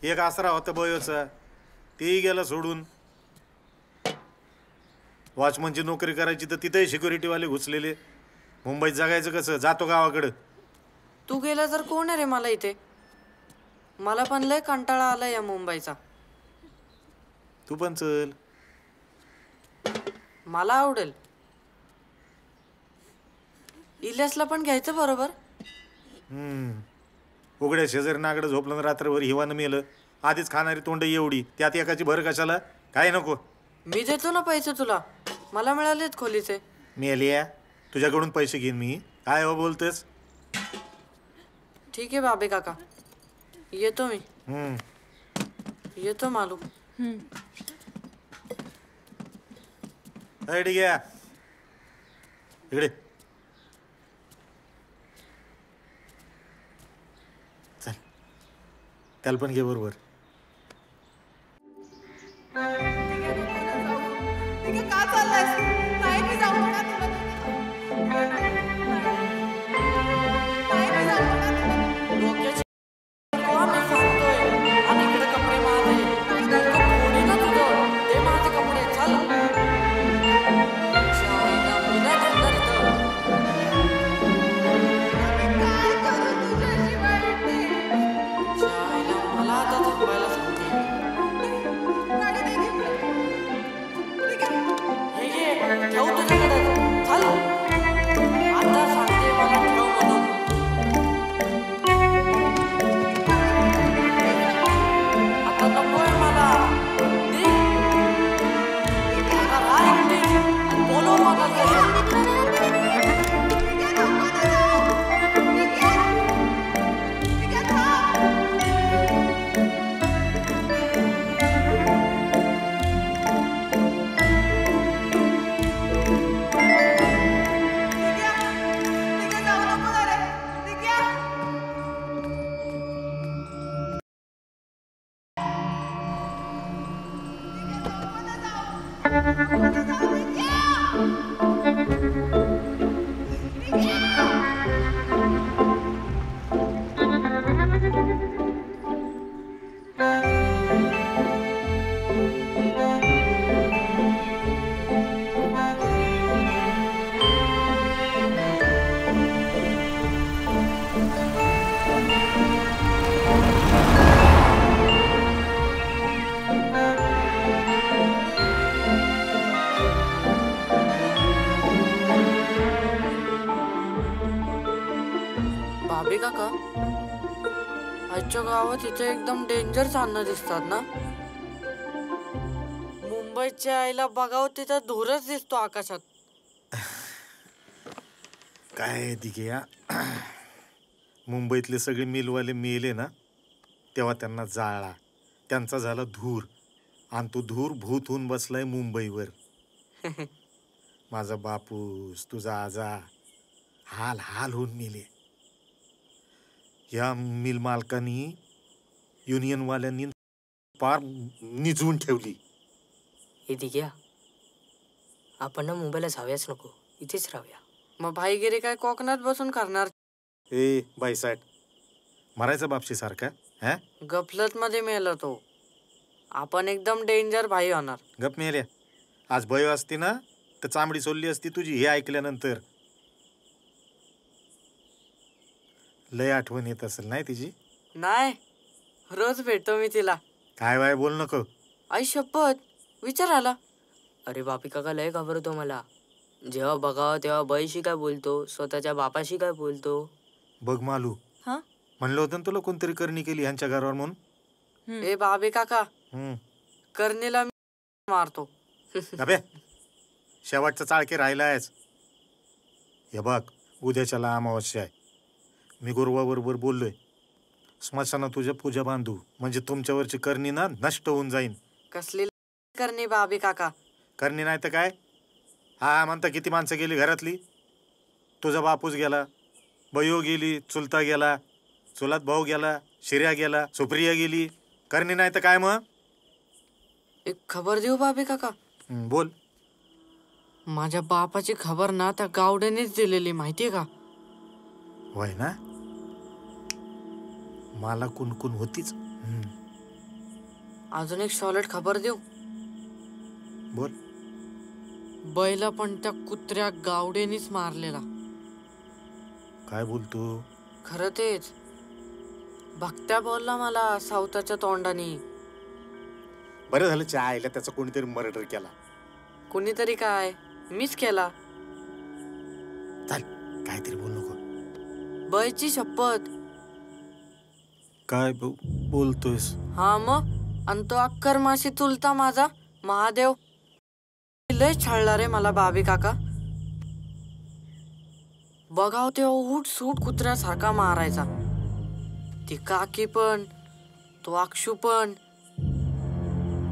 एक आसरा होता बयोचा, तेही गेला सोडून. वॉचमनची नोकरी करायची तर तिथेही सिक्युरिटीवाले घुसलेले. मुंबईत जगायचं कसं? जातो गावाकडं. तू गेला जर कोण आहे रे मला इथे? मला पण लय कंटाळा आला या मुंबईचा. तू पण चल. मला आवडेल. इलियासला पण घ्यायचं बरोबर. उघड्या शेजारी नागडं झोपलं रात्रभर हिवानं मेलं. आधीच खाणारी तोंड एवढी, त्यात एकाची भर कशाला? काय नको. मी देतो ना पैसे तुला. मला मिळालेत खोलीचे. मेलिया तुझ्याकडून पैसे घेईन मी. काय हो बोलतेस? ठीक आहे बाबे काका, येतो मी. येतो मालू. ठीक आहे, इकडे चल. त्याला पण घे बरोबर. का चाललायस? नाही मी जाऊ नका तुला. नाही मी जाऊ नका तुला. डोक्याची मी सांगतोय आणि इकडे कपडे माझे. कोणी ना तुझं ते माझे कपडे. चल शाळेला मी नाही थांबणार इथं. काय करू तुझ्याशिवाय मी? शाळेला मला आता थांबायला सांगते. गाडी नाही घेतली. हे घे, ठेव तुझ्याकडे. चल आता सांगते मला ठेव म्हणून. आता नकोय मला. निघ. आता राह एकटी आणि बोलव मला घरी. बाबे काका, आजच्या गावात इथे एकदम डेंजर चालणं दिसतात ना. मुंबईच्या आईला बघावं तिथं धूरच दिसतो आकाशात. काय दिघ्या, मुंबईतले सगळे मिलवाले मेले ना तेव्हा त्यांना जाळला, त्यांचा झाला धूर, आणि तो धूर भूत होऊन बसलाय मुंबईवर. माझा बापूस, तुझा आजा हाल हाल होऊन मेले. या मिल मालकांनी, युनियनवाल्यांनी पार निजवून ठेवली. इथे घ्या, आपण ना मुंबईला जाऊयाच नको, इथेच राहूया. मग भाईगिरी काय कोकणात बसून करणार? ए बाईसाठ, मरायचा बापशी सारखा. हा, गफलत मध्ये मेला तो. आपण एकदम डेंजर भाई होणार. गप मेल्या. आज भयो असती ना तर चांबडी सोडली असती तुझी. हे ऐकल्यानंतर लय आठवण येत असेल नाही तिची? नाही, रोज भेटतो मी तिला. काय वाय बोल नको. आई शपथ, विचार आला. अरे बापी काका लय घाबरतो मला. जेव्हा बघावं तेव्हा बाईशी काय बोलतो, स्वतःच्या बापाशी काय बोलतो. बघ मालू, म्हणलं होतं ना तुला कोणतरी करणी केली ह्यांच्या घरावर म्हणून. ए बाबे काका, करणीला मी मारतो. अबे शेवटचा चाळके राहिलायच. हे बघ, उद्याच्याला अमावस्या आहे. मी गुरुवाबरोबर बोललोय, स्मशानात तुझ्या पूजा बांधू, म्हणजे तुमच्यावरची करणी ना नष्ट होऊन जाईन. कसली करणी बाबे काका? करणी नाही तर काय. हा म्हणता किती माणसं गेली घरातली. तुझा बापूस गेला, बयो गेली, चुलता गेला, चुलात भाऊ गेला, शिर्या गेला, सुप्रिया गेली. करणी नाही तर काय. मग एक खबर देऊ बाबे काका? बोल. माझ्या बापाची खबर ना त्या गावड्यानेच दिलेली, माहितीये का? होय ना, मला कुणकुण होतीच. अजून एक सॉलिड खबर देऊ? बोल. बैला पण त्या कुत्र्या गावड्यानीच मारलेला. काय बोलतो? खरं तेच. भक्त्या बोलला मला सावताच्या तोंडानी. बरं झालं चहा आईला त्याचा कोणीतरी मर्डर केला. कोणीतरी काय, मीच केला. चाल, काहीतरी बोल नको. बैची शपथ. काय बोलतोयस? हा मग, आणि तो अक्कर माशी चुलता माझा महादेव लय छळला रे मला बाबी काका. बघाव तेव्हा उठ सूट कुत्र्यासारखा मारायचा. ती काकी पण, तो अक्षू पण.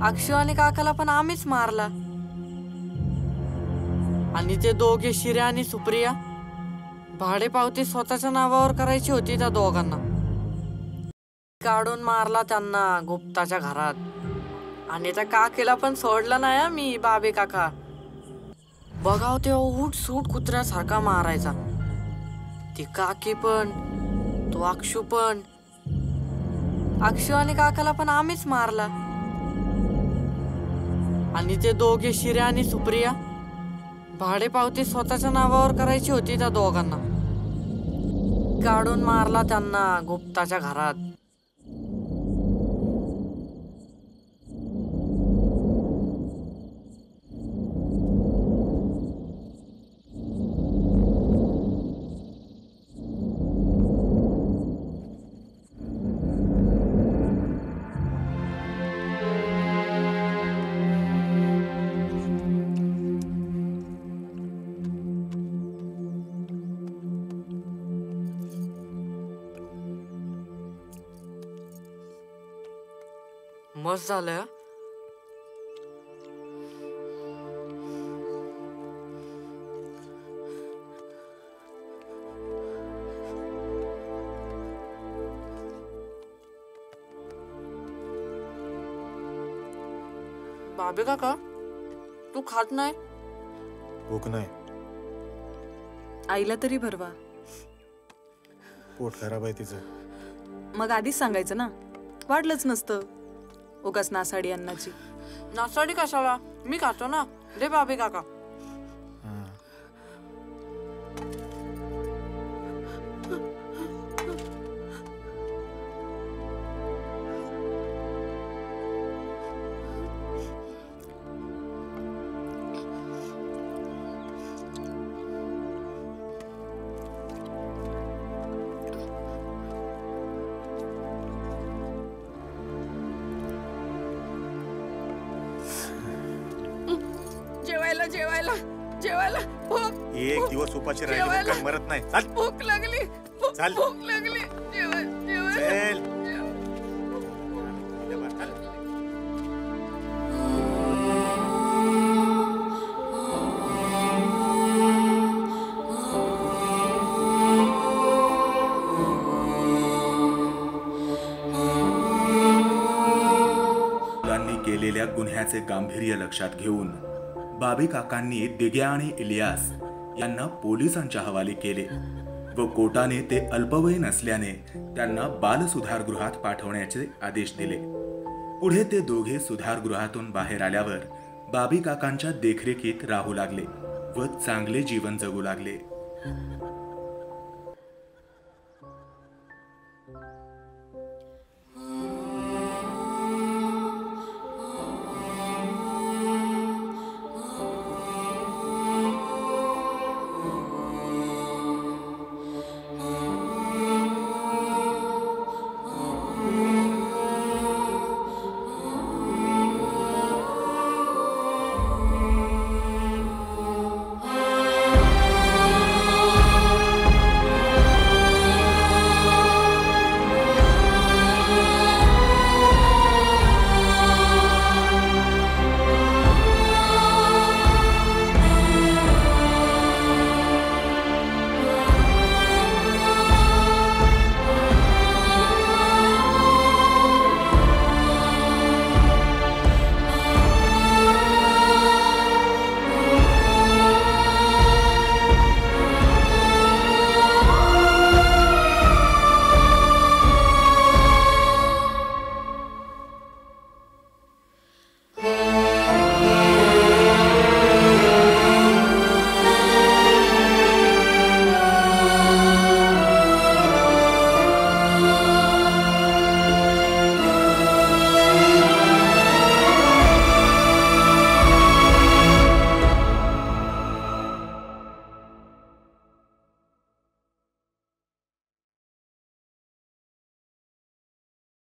अक्षू आणि काकाला पण आम्हीच मारला. आणि ते दोघे शिर्या आणि सुप्रिया, भाडेपावती स्वतःच्या नावावर करायची होती त्या दोघांना. काढून मारला त्यांना गुप्ताच्या घरात. आणि त्या काकीला पण सोडलं नाही हं मी, बाबे काका. बघाव तेव्हा उठ सूट कुत्र्यासारखा मारायचा. ती काकी पण, तो अक्षू पण. अक्षू आणि काकाला पण आम्हीच मारला. आणि ते दोघे शिर्या आणि सुप्रिया, भाडेपावती स्वतःच्या नावावर करायची होती त्या दोघांना. काढून मारला त्यांना गुप्ताच्या घरात. मस्त झालं. बाबे काका, तू खात नाही? भूक नाही. आईला तरी भरवा. पोट खराब आहे तिचं. मग आधीच सांगायचं ना, वाढलंच नसतं. उगाच नासाडी अन्नाची. नासाडी कशाला? मी खातो ना. दे बाबे काका. जेवायला जेवायला जेवायला भूक एक दिवस उपाशी राहिले काय मरत नाही. चाल. भूक लागली. चाल. भूक लागली. चल. केलेल्या गुन्ह्याचे गांभीर्य लक्षात घेऊन बाबी काकांनी दिग्या आणि इलियास यांना पोलिसांच्या हवाले केले व कोर्टाने ते अल्पवयीन असल्याने त्यांना बाल सुधारगृहात पाठवण्याचे आदेश दिले. पुढे ते दोघे सुधारगृहातून बाहेर आल्यावर बाबी काकांच्या देखरेखीत राहू लागले व चांगले जीवन जगू लागले.